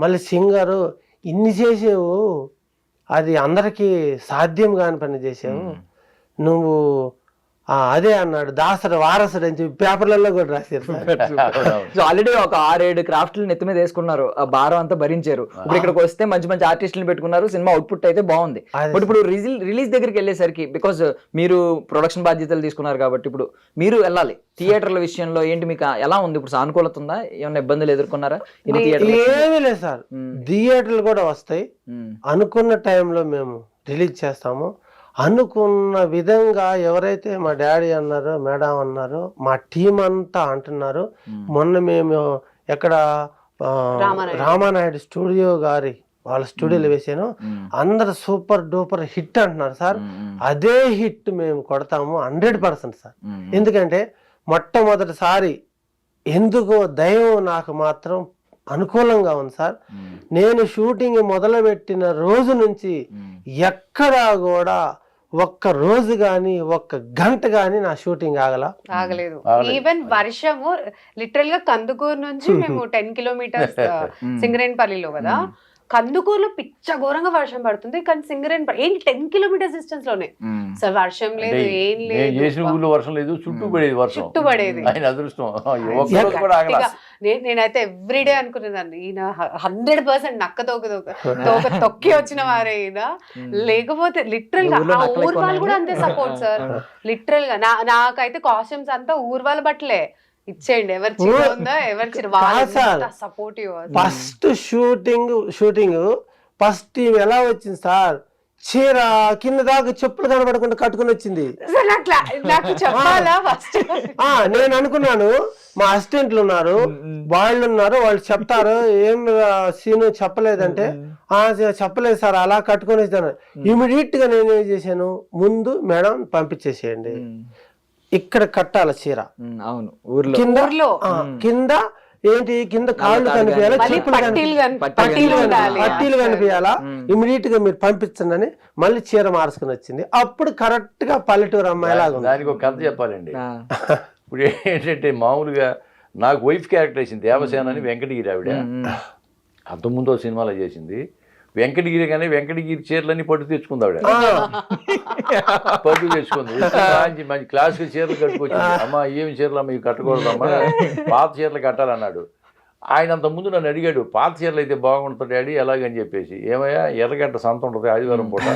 మళ్ళీ సింగరు ఇన్ని చేసేవు, అది అందరికీ సాధ్యం కాని పని చేసావు నువ్వు. అదే అన్నాడు దాసరి వారసుడు అని చెప్పి పేపర్లలో కూడా రాశారు. ఆల్రెడీ ఒక 6-7 క్రాఫ్ట్లు నెత్తి మీద వేసుకున్నారు, ఆ భారం అంతా భరించారు. ఇప్పుడు ఇక్కడికి వస్తే మంచి మంచి ఆర్టిస్టులు పెట్టుకున్నారు, సినిమా అవుట్పుట్ అయితే బాగుంది. బట్ ఇప్పుడు రిలీజ్ దగ్గరికి వెళ్ళేసరికి బికాస్ మీరు ప్రొడక్షన్ బాధ్యతలు తీసుకున్నారు కాబట్టి ఇప్పుడు మీరు వెళ్ళాలి. థియేటర్ల విషయంలో ఏంటి మీకు ఎలా ఉంది ఇప్పుడు, సానుకూలత ఉందా, ఏమైనా ఇబ్బందులు ఎదుర్కొన్నారా? ఏమీ లేదు సార్, థియేటర్లు కూడా వస్తాయి, అనుకున్న టైంలో మేము రిలీజ్ చేస్తాము. అనుకున్న విధంగా ఎవరైతే మా డాడీ అన్నారో మేడం అన్నారో మా టీం అంతా అంటున్నారు. మొన్న మేము ఎక్కడ రామానాయుడు స్టూడియో గారి వాళ్ళ స్టూడియోలో వేసాను, అందరు సూపర్ డూపర్ హిట్ అంటున్నారు సార్. అదే హిట్ మేము కొడతాము 100% సార్. ఎందుకంటే మొట్టమొదటిసారి ఎందుకో దైవం నాకు మాత్రం అనుకూలంగా ఉంది సార్. నేను షూటింగ్ మొదలుపెట్టిన రోజు నుంచి ఎక్కడా కూడా ఒక్క రోజు గాని ఒక్క గంట గాని నా షూటింగ్ ఆగలేదు. ఈవెన్ వర్షము లిటరల్ గా కందుకూరు నుంచి మేము 10 కిలోమీటర్స్ సింగరేణిపల్లిలో కదా, కందుకూరులో పిచ్చ ఘోరంగా వర్షం పడుతుంది, కానీ సింగరేణిపల్లి ఏంటి 10 కిలోమీటర్స్ డిస్టెన్స్ లోనే సార్ వర్షం లేదు, ఏం లేదు, చేసిన ఊళ్ళో వర్షం లేదు, చుట్టూ పడేది వర్షం, చుట్టూ పడేది. ఆయన అదృష్టం. ఒక్కరోజు కూడా ఆగల. నేనైతే ఎవ్రీడే అనుకునేదాన్ని ఈయన 100% నక్క తోక తొక్కి వచ్చిన వారే ఈయన, లేకపోతే లిటరల్ గా ఆ ఊరు వాళ్ళు కూడా అంతే సపోర్ట్ సార్. లిటరల్ గా నాకైతే కాస్ట్యూమ్స్ అంతా ఊరు వాళ్ళ బట్టలే ఇచ్చేయండి, ఎవరు చీర ఉందా ఎవరు సపోర్టివ్. ఫస్ట్ షూటింగ్ ఫస్ట్ ఎలా వచ్చింది సార్, చీర కింద దాకా చెప్పులు కనబడకుండా కట్టుకుని వచ్చింది. నేను అనుకున్నాను మా అసిస్టెంట్లు ఉన్నారు, వాళ్ళు చెప్తారు ఏం సీను చెప్పలేదంటే చెప్పలేదు సార్ అలా కట్టుకొని వచ్చాను. ఇమీడియట్ గా నేను ఏం చేశాను, ముందు మేడం పంపించేసేయండి, ఇక్కడ కట్టాల చీర, అవును ఊర్లో కింద ఏంటి కింద కాళ్ళు కనిపించాలా, చెప్పులు పట్టీలు కనిపించాలా, ఇమీడియట్ గా మీరు పంపించండి అని మళ్ళీ చీర మార్చుకుని వచ్చింది. అప్పుడు కరెక్ట్ గా పల్లెటూరు అమ్మాయిలాగా ఉంది. దానికి ఒక కథ చెప్పాలండి. ఇప్పుడు ఏంటంటే మామూలుగా నాకు వైఫ్ క్యారెక్టర్ వేసింది దేవసేన అని, వెంకటగిరి ఆవిడ అంతకుముందు సినిమాలో చేసింది. వెంకటగిరి కానీ వెంకటగిరి చీరలన్నీ పట్టు తెచ్చుకుంది ఆవిడ, పట్టు తెచ్చుకుంది, మంచి క్లాసిక్ చీరలు కట్టుకొచ్చింది. అమ్మ ఏమి చీరలు అమ్మ ఇవి కట్టకూడదు అమ్మ, పాత చీరలు కట్టాలన్నాడు. ఆయన అంతకుముందు నన్ను అడిగాడు, పాత చీరలు అయితే బాగుంటుంది డాడీ ఎలాగని చెప్పేసి. ఏమయ్యా ఎర్రగడ్డ సంత ఉంటుంది ఆదివారం పూట,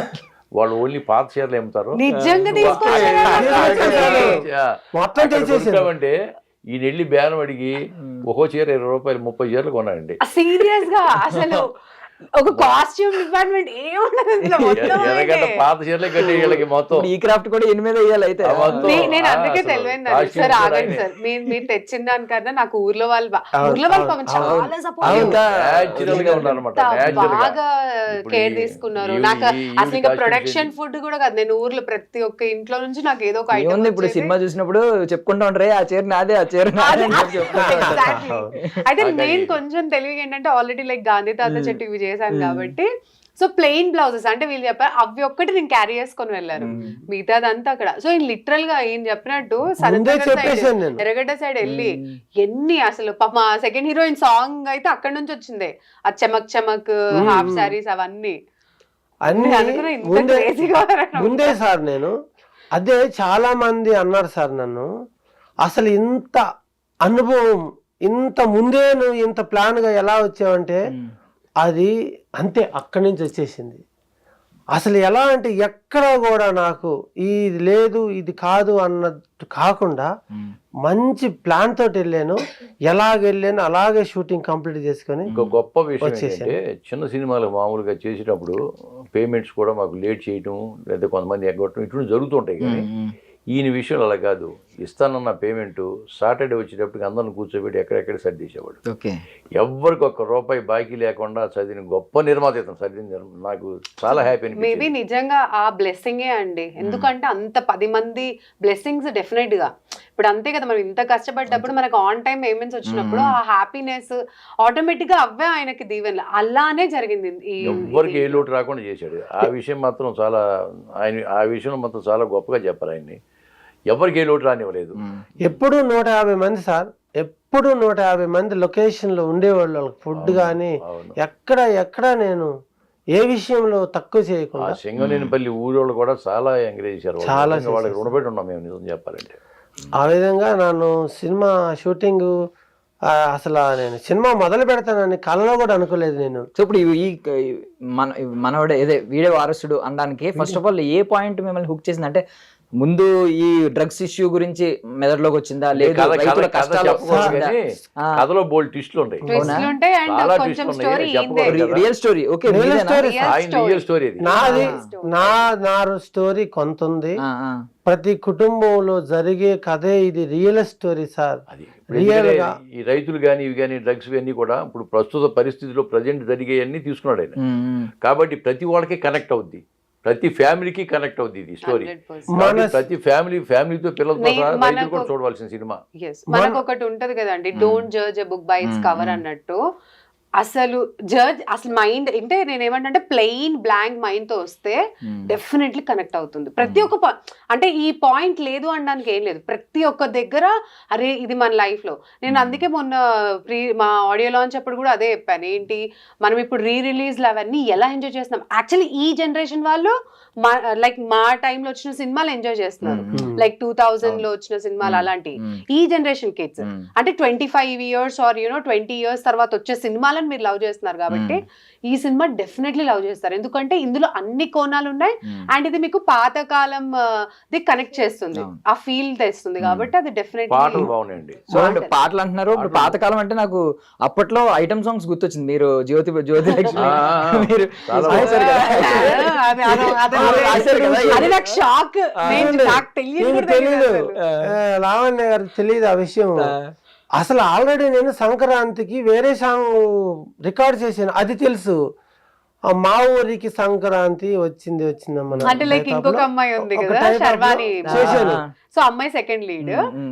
వాళ్ళు ఓన్లీ పాత చీరలు అమ్ముతారు అంటే ఈయన వెళ్ళి బేరం అడిగి ఒక్కో చీర 20 రూపాయలు 30 చీరలు కొన్నాడండి. సీరియస్ గా అసలు ఒక కాస్ట్యూమ్ డిపార్ట్మెంట్ ఏముండదు ఇందులో మొత్తం ఎనగంట అయితే. పాత చీరలే కట్టి వీళ్ళకి మొత్తం ఈ క్రాఫ్ట్ కూడా 8 వేయాలి అయితే. ఆ మొత్తం. నేను అందుకే అసలు తెలియదు costume సార్, కూడా ఆగండి ఆయనే. సార్, మీరు తెచ్చిన దానికన్నా నాకు ఊర్లో వాళ్ళు అవును, ఊర్లో వాళ్ళు పాపం అవును, చాలా అవును. సపోర్టివ్, Natural గా ఉన్నారన్నమాట. Natural గా. బాగా ఇప్పుడు కేర్ ఈ- తీసుకున్నారు. ఈ- నాకు ఈ- అసలు ఇంకా costumes ప్రొడక్షన్ ఏంటి? ఫుడ్ కూడా కాదు, నేను ఊర్లో ప్రతి ఒక్క ఇంట్లో నుంచి నాకు ఏదో ఒక ఐటమ్ ఏముంది ఇప్పుడు సినిమా చూసినప్పుడు చెప్పుకుంటా ఉంటారే ఆ చీర నాదే, ఆ చీర నాదే అని చెప్పి చెప్పుకుంటా ఉంటారు. అయితే అదే. నేను కొంచెం తెలివిగా ఏంటంటే ఆల్రెడీ లైక్ గాంధీ తాత చెట్టు ఇవి చేశాను కాబట్టి సో ప్లెయిన్ బ్లౌజెస్ అంటే వీళ్ళు చెప్పారు అవి ఒక్కటి నేను క్యారీ చేసుకొని వెళ్ళాను, మిగతాదంతా అక్కడ. సో ఈయన లిటరల్ గా ఏం చెప్పినట్టు సనత్నగర్ సైడ్ చెప్పేశాను నేను. ఎర్రగడ్డ సైడ్ వెళ్ళి ఎన్ని అసలు మా సెకండ్ హీరోయిన్ సాంగ్ అయితే అక్కడ నుంచి వచ్చింది, ఆ చమక్ చమక్ హాఫ్ సారీస్ అవన్నీ. అన్ని అనుకున్నా ఇంత ముందే crazyగా ఉన్నారని. ముందే సార్ నేను అదే చాలా మంది అన్నారు సార్ నన్ను, అసలు ఇంత అనుభవం ఇంత ముందే నువ్వు ఇంత ప్లాన్గా ఎలా వచ్చావంటే అది అంతే అక్కడి నుంచి వచ్చేసింది. అసలు ఎలా అంటే ఎక్కడ కూడా నాకు ఇది లేదు ఇది కాదు అన్నట్టు కాకుండా మంచి ప్లాన్ తోటి వెళ్ళాను, ఎలాగెళ్ళాను అలాగే షూటింగ్ కంప్లీట్ చేసుకొని ఇంకో గొప్ప విషయం వచ్చేసాను. ఏంటంటే చిన్న సినిమాలు మామూలుగా చేసేటప్పుడు పేమెంట్స్ కూడా మాకు లేట్ చేయటం లేదా కొంతమంది ఎగ్గొట్టడం ఇటువంటి జరుగుతుంటాయి. కానీ ఈయన విషయంలో అలా కాదు, ఇస్తానన్న పేమెంట్ సాటర్డే వచ్చేటప్పటికి అందరిని కూర్చోబెట్టి ఎక్కడెక్కడ సర్దేసేవాడు. ఓకే. ఎవ్వరికి ₹1 బాకీ లేకుండా చదివిన గొప్ప నిర్మాత ఇతను. నాకు చాలా హ్యాపీ మేబీ అనిపించింది. నిజంగా ఆ బ్లెస్సింగే అండి, ఎందుకంటే అంత 10 మంది బ్లెస్సింగ్స్ డెఫినెట్ గా ఇప్పుడు అంతే కదా, మనం ఇంత కష్టపడ్డప్పుడు మనకు ఆన్ టైం పేమెంట్స్ వచ్చినప్పుడు ఆ హ్యాపీనెస్ ఆటోమేటిక్ గా అవే ఆయనకి దీవెనలు. అలానే జరిగింది ఎవ్వరికి ఏ లోటు రాకుండా చేశాడు. ఆ విషయం మాత్రం చాలా ఆ విషయంలో మాత్రం చాలా గొప్పగా చెప్పారు ఆయన్ని. ఎవరికి ఏ లోటు రానివ్వలేదు. ఎప్పుడు 150 మంది సార్, ఎప్పుడు 150 మంది లొకేషన్లో ఉండేవాళ్ళు. వాళ్ళకి ఫుడ్ కానీ అవును. ఎక్కడ నేను ఏ విషయంలో తక్కువ ఆ చేయకుండా సింగనేనిపల్లి ఊరోళ్ళు కూడా చాలా ఎంకరేజ్ చేశారు. చాలా నిజంగా వాళ్ళకి రుణపడి ఉన్నాం మేము నిజం చెప్పాలంటే. ఆ విధంగా నన్ను సినిమా షూటింగ్ అసలు నేను సినిమా మొదలు పెడతానని కలలో కూడా అనుకోలేదు నేను. సో ఇప్పుడు మనవాడే ఏదే వీడే వారసుడు అనడానికి first of all A point మిమ్మల్ని హుక్ చేసింది? అంటే ముందు ఈ డ్రగ్స్ ఇష్యూ గురించి మెదడులోకి వచ్చిందా, లేదు రైతుల కష్టాలు కథలో బోల్డ్ ట్విస్టులు ఉంటాయి. ట్విస్ట్లు ఉంటాయి అండ్ చాలా కొంచెం ట్విస్టులు స్టోరీ ఉన్నాయి, చెప్పకూడదు కదా. Real story? Okay. Real story. ఆయన రియల్ స్టోరీ ఇది. నాది నా స్టోరీ కొంత ఉంది. ప్రతి కుటుంబంలో జరిగే కథే ఇది రియల్ స్టోరీ సార్. అది ఎందుకంటే ఈ రైతులు కానీ ఇవి కానీ డ్రగ్స్ ఇవన్నీ కూడా ఇప్పుడు ప్రస్తుత పరిస్థితిలో ప్రజెంట్ జరిగేవన్నీ తీసుకున్నాడు ఆయన. కాబట్టి ప్రతి వాళ్ళకి కనెక్ట్ అవుద్ది, ప్రతి ఫ్యామిలీకి కనెక్ట్ అవుద్ది ఇది స్టోరీ. ప్రతి ఫ్యామిలీతో పిల్లలతో సహా రైతులు కూడా చూడవలసిన సినిమా. మనకు ఒకటి ఉంటది కదండి, don't judge a book by its cover అన్నట్టు. అసలు మైండ్ అంటే నేను ఏమంటే ప్లెయిన్ బ్లాంక్ మైండ్ తో వస్తే డెఫినెట్లీ కనెక్ట్ అవుతుంది ప్రతి ఒక్క అంటే ఈ పాయింట్ లేదు అనడానికి ఏం లేదు, ప్రతి ఒక్క దగ్గర అరే ఇది మన లైఫ్ లో. నేను అందుకే మొన్న మా ఆడియో లాంచ్ అప్పుడు కూడా అదే చెప్పాను, ఏంటి మనం ఇప్పుడు రిలీజ్లు అవన్నీ ఎలా ఎంజాయ్ చేస్తున్నాం. యాక్చువల్లీ ఈ జనరేషన్ వాళ్ళు మా టైంలో వచ్చిన సినిమాలు ఎంజాయ్ చేస్తున్నారు, లైక్ 2000 లో వచ్చిన సినిమాలు అలాంటి. ఈ జనరేషన్ కిడ్స్ అంటే 25 years ఆర్ 20 years తర్వాత వచ్చే సినిమాలను మీరు లవ్ చేస్తున్నారు కాబట్టి ఈ సినిమా డెఫినెట్లీ లవ్ చేస్తారు, ఎందుకంటే ఇందులో అన్ని కోణాలు ఉన్నాయి అండ్ ఇది మీకు పాతకాలం ది కనెక్ట్ చేస్తుంది, ఆ ఫీల్ తెస్తుంది కాబట్టి అది డెఫినెట్లీ. పాటలు బాగున్నాయండి. సో అంటే పాటలు అంటున్నారు, ఇప్పుడు పాతకాలం అంటే నాకు అప్పట్లో ఐటమ్ సాంగ్స్ గుర్తొచ్చింది. మీరు జ్యోతి లక్ష్మి మీరు రాశారు కదా. అది నాకు షాక్, నాకు తెలియదు లావణ్య గారికి తెలియదు ఆ విషయం. అసలు ఆల్రెడీ నేను సంక్రాంతికి వేరే సాంగ్ రికార్డ్ చేశాను, అది తెలుసు. మా ఊరికి సంక్రాంతి వచ్చిందమ్మా అంటే లైక్ ఇంకొక అమ్మాయి ఉంది కదా శర్వాణి చేశాను. సో అమ్మాయి సెకండ్ లీడ్,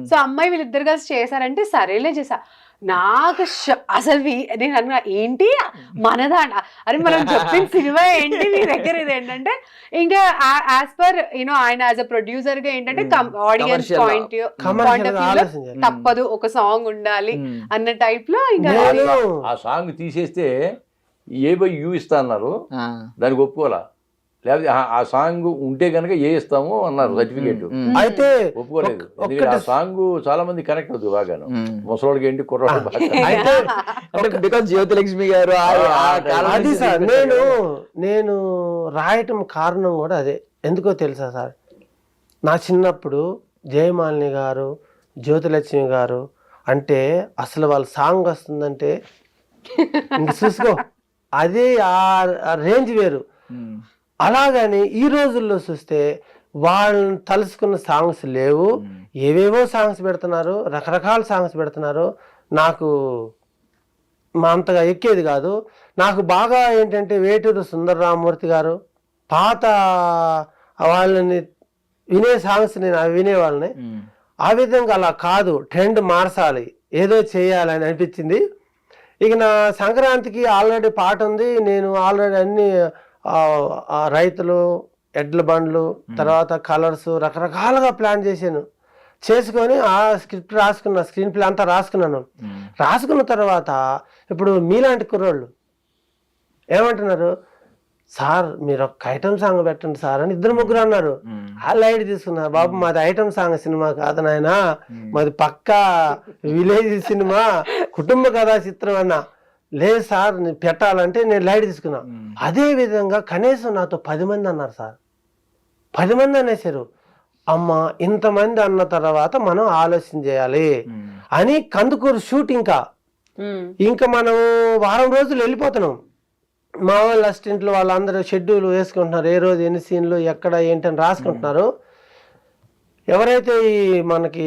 సో అమ్మాయి వీళ్ళిద్దరు కలిసి చేశారంటే సరేలే చేసా. నాకు అసలు నేను అన్నా ఏంటి మనదా అరే మనం చెప్పిన సినిమా ఏంటి నీ దగ్గర ఇది ఏంటంటే ఇంకా యాజ్ పర్ ఆయన యాజ్ అ ప్రొడ్యూసర్ గా ఏంటంటే ఆడియన్స్ పాయింట్ ఆఫ్ వ్యూ తప్పదు ఒక సాంగ్ ఉండాలి అన్న టైప్ లో ఇంకా ఆ సాంగ్ తీసేస్తే యూ ఇస్తా అన్నారు, దానికి ఒప్పుకోవాలా, లేకపోతే ఆ సాంగ్ ఉంటే కనుక ఇస్తాము అన్నారు సర్టిఫికేట్, అయితే ఒప్పుకోలేదు. ఎందుకంటే ఆ సాంగ్ చాలా మంది కనెక్ట్ అవుతుంది బాగాను, ముసలోడికి ఏంటి కుర్రాడు అంటే బికాజ్ జ్యోతిలక్ష్మి గారు అది సార్. నేను రాయటం కారణం కూడా అదే. ఎందుకో తెలుసా సార్, నా చిన్నప్పుడు జయమాలిని గారు, జ్యోతిలక్ష్మి గారు, అంటే అసలు వాళ్ళ సాంగ్ వస్తుందంటే ఇంక చూసుకో, అదే ఆ రేంజ్ వేరు. అలాగని ఈ రోజుల్లో చూస్తే వాళ్ళని తలుసుకున్న సాంగ్స్ లేవు, ఏవేవో సాంగ్స్ పెడుతున్నారు, రకరకాల సాంగ్స్ పెడుతున్నారు. నాకు మా అంతగా ఎక్కేది కాదు. నాకు బాగా ఏంటంటే వేటూరు సుందరరామమూర్తి గారు పాత వాళ్ళని వినే సాంగ్స్ నేను అవి వినేవాళ్ళని. ఆ విధంగా అలా కాదు, ట్రెండ్ మార్చాలి, ఏదో చేయాలని అనిపించింది. ఇక నా సంక్రాంతికి ఆల్రెడీ పాట ఉంది. నేను ఆల్రెడీ అన్ని రైతులు, ఎడ్ల బండ్లు, తర్వాత కలర్స్ రకరకాలుగా ప్లాన్ చేసుకొని ఆ స్క్రిప్ట్ రాసుకున్న, స్క్రీన్ ప్లే అంతా రాసుకున్నాను. రాసుకున్న తర్వాత ఇప్పుడు మీలాంటి కుర్రోళ్ళు ఏమంటున్నారు, సార్ మీరు ఒక ఐటమ్ సాంగ్ పెట్టండి సార్ అని 2-3 అన్నారు. ఆ లైట్ తీసుకున్నారు. బాబు మాది ఐటమ్ సాంగ్ సినిమా కాదు నాయన, మాది పక్కా విలేజ్ సినిమా, కుటుంబ కథా చిత్రం అన్నా. లేదు సార్ నేను పెట్టాలంటే నేను లైట్ తీసుకున్నా. అదే విధంగా కనీసం నాతో 10 మంది అన్నారు సార్. 10 మంది అనేసారు. అమ్మ ఇంతమంది అన్న తర్వాత మనం ఆలోచన చేయాలి అని కందుకూరు షూట్ ఇంకా మనం వారం రోజులు వెళ్ళిపోతున్నాం. మా వాళ్ళ అసిస్టెంట్లు వాళ్ళందరూ షెడ్యూల్ వేసుకుంటున్నారు, ఏ రోజు ఎన్ని సీన్లు ఎక్కడ ఏంటని రాసుకుంటున్నారు. ఎవరైతే ఈ మనకి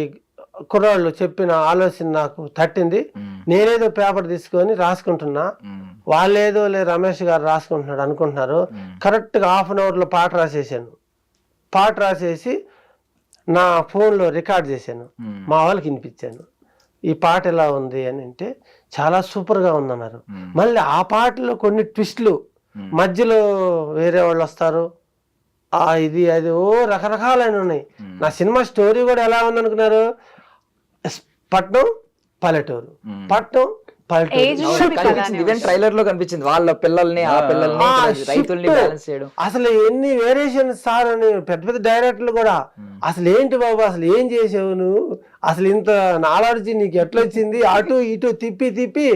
కుర్రాళ్ళు చెప్పిన ఆలోచన నాకు తట్టింది. నేనేదో పేపర్ తీసుకొని రాసుకుంటున్నా, వాళ్ళేదో రమేష్ గారు రాసుకుంటున్నాడు అనుకుంటున్నారు. కరెక్ట్గా 1/2 అవర్లో పాట రాసేసాను. పాట రాసేసి నా ఫోన్లో రికార్డ్ చేశాను, మా వాళ్ళకి వినిపించాను. ఈ పాట ఎలా ఉంది అని అంటే చాలా సూపర్గా ఉందన్నారు. మళ్ళీ ఆ పాటలో కొన్ని ట్విస్ట్లు, మధ్యలో వేరే వాళ్ళు వస్తారు, ఇది అది రకరకాలైన ఉన్నాయి. నా సినిమా స్టోరీ కూడా ఎలా ఉందనుకున్నారు, పట్నం పల్లెటూరు, పట్నం ట్రైలర్ లో కనిపించింది వాళ్ళ పిల్లల్ని ఆ పిల్లల్ని రైతుల్ని బ్యాలెన్స్ చేయడం. అసలు ఎన్ని వేరియేషన్ సార్ అని పెద్ద పెద్ద డైరెక్టర్లు కూడా అసలు ఏంటి బాబు అసలు ఏం చేసావు నువ్వు, అసలు ఇంత నాలెడ్జ్ నీకు ఎట్లా వచ్చింది, అటు ఇటు తిప్పి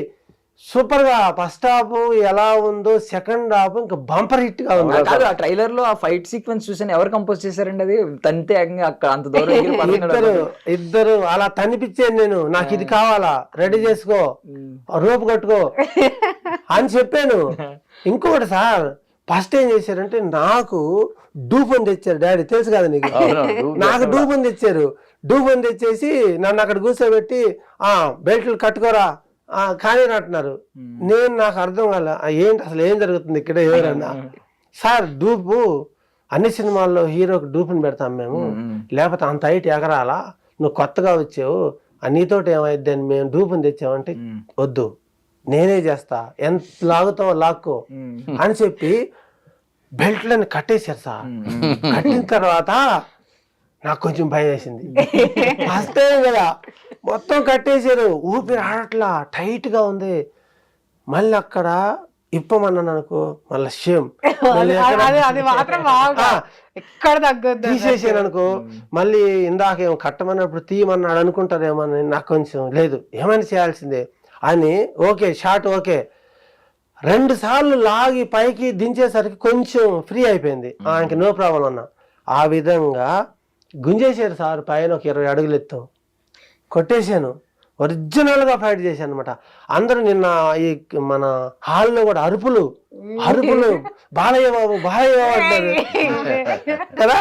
సూపర్ గా ఫస్ట్ హాఫ్ ఎలా ఉందో సెకండ్ హాఫ్ ఇంకా బంపర్ హిట్ గా ఉంది. ఆ ట్రైలర్ లో ఆ ఫైట్ సీక్వెన్స్ చూసాను, ఎవరు కంపోజ్ చేశారండి అది? తంతే అక్కడ అంత దూరం ఇద్దరు అలా తనిపించాను నేను, నాకు ఇది కావాలా రెడీ చేసుకో, రూపు కట్టుకో అని చెప్పాను. ఇంకొకటి సార్ ఫస్ట్ ఏం చేశారంటే నాకు డూపని తెచ్చారు డాడీ, తెలుసు కదా నీకు, నాకు డూపని తెచ్చారు. డూపని తెచ్చేసి నన్ను అక్కడ కూర్చోబెట్టి బెల్ట్లు కట్టుకోరా కానీ అంటున్నారు. నాకు అర్థం కాల, ఏంటి అసలు ఏం జరుగుతుంది ఇక్కడ ఎవరన్నా. సార్ డూపు అన్ని సినిమాల్లో హీరోకి డూపుని పెడతాం మేము, లేకపోతే అంత హైట్ ఎగరాలా, నువ్వు కొత్తగా వచ్చావు నీతోటి ఏమైద్ది అని మేము డూపుని తెచ్చామంటే వద్దు నేనే చేస్తా, ఎంత లాగుతావో లాక్కో అని చెప్పి బెల్ట్లని కట్టేశారు సార్. కట్టిన తర్వాత నాకు కొంచెం భయం వేసింది. వస్తే కదా మొత్తం కట్టేశారు, ఊపిరి ఆడట్లా, టైట్గా ఉంది. మళ్ళీ అక్కడ ఇప్పమన్నాను అనుకో, మళ్ళీ షేమ్ తీసేసాను అనుకో, మళ్ళీ ఇందాకేమో కట్టమన్నప్పుడు తీయమన్నాడు అనుకుంటారేమో అని నాకు కొంచెం లేదు, ఏమైనా చేయాల్సిందే అని. ఓకే షార్ట్ ఓకే, 2 సార్లు లాగి పైకి దించేసరికి కొంచెం ఫ్రీ అయిపోయింది, ఇంక నో ప్రాబ్లం అన్నా. ఆ విధంగా గుంజేశారు సార్, పైన ఒక 20 అడుగులు ఎత్తు కొట్టేశాను, ఒరిజినల్గా ఫైట్ చేశాను అనమాట. అందరూ నిన్న ఈ మన హాల్లో కూడా అరుపులు బాలయ్య బాబు అంటారు కదా,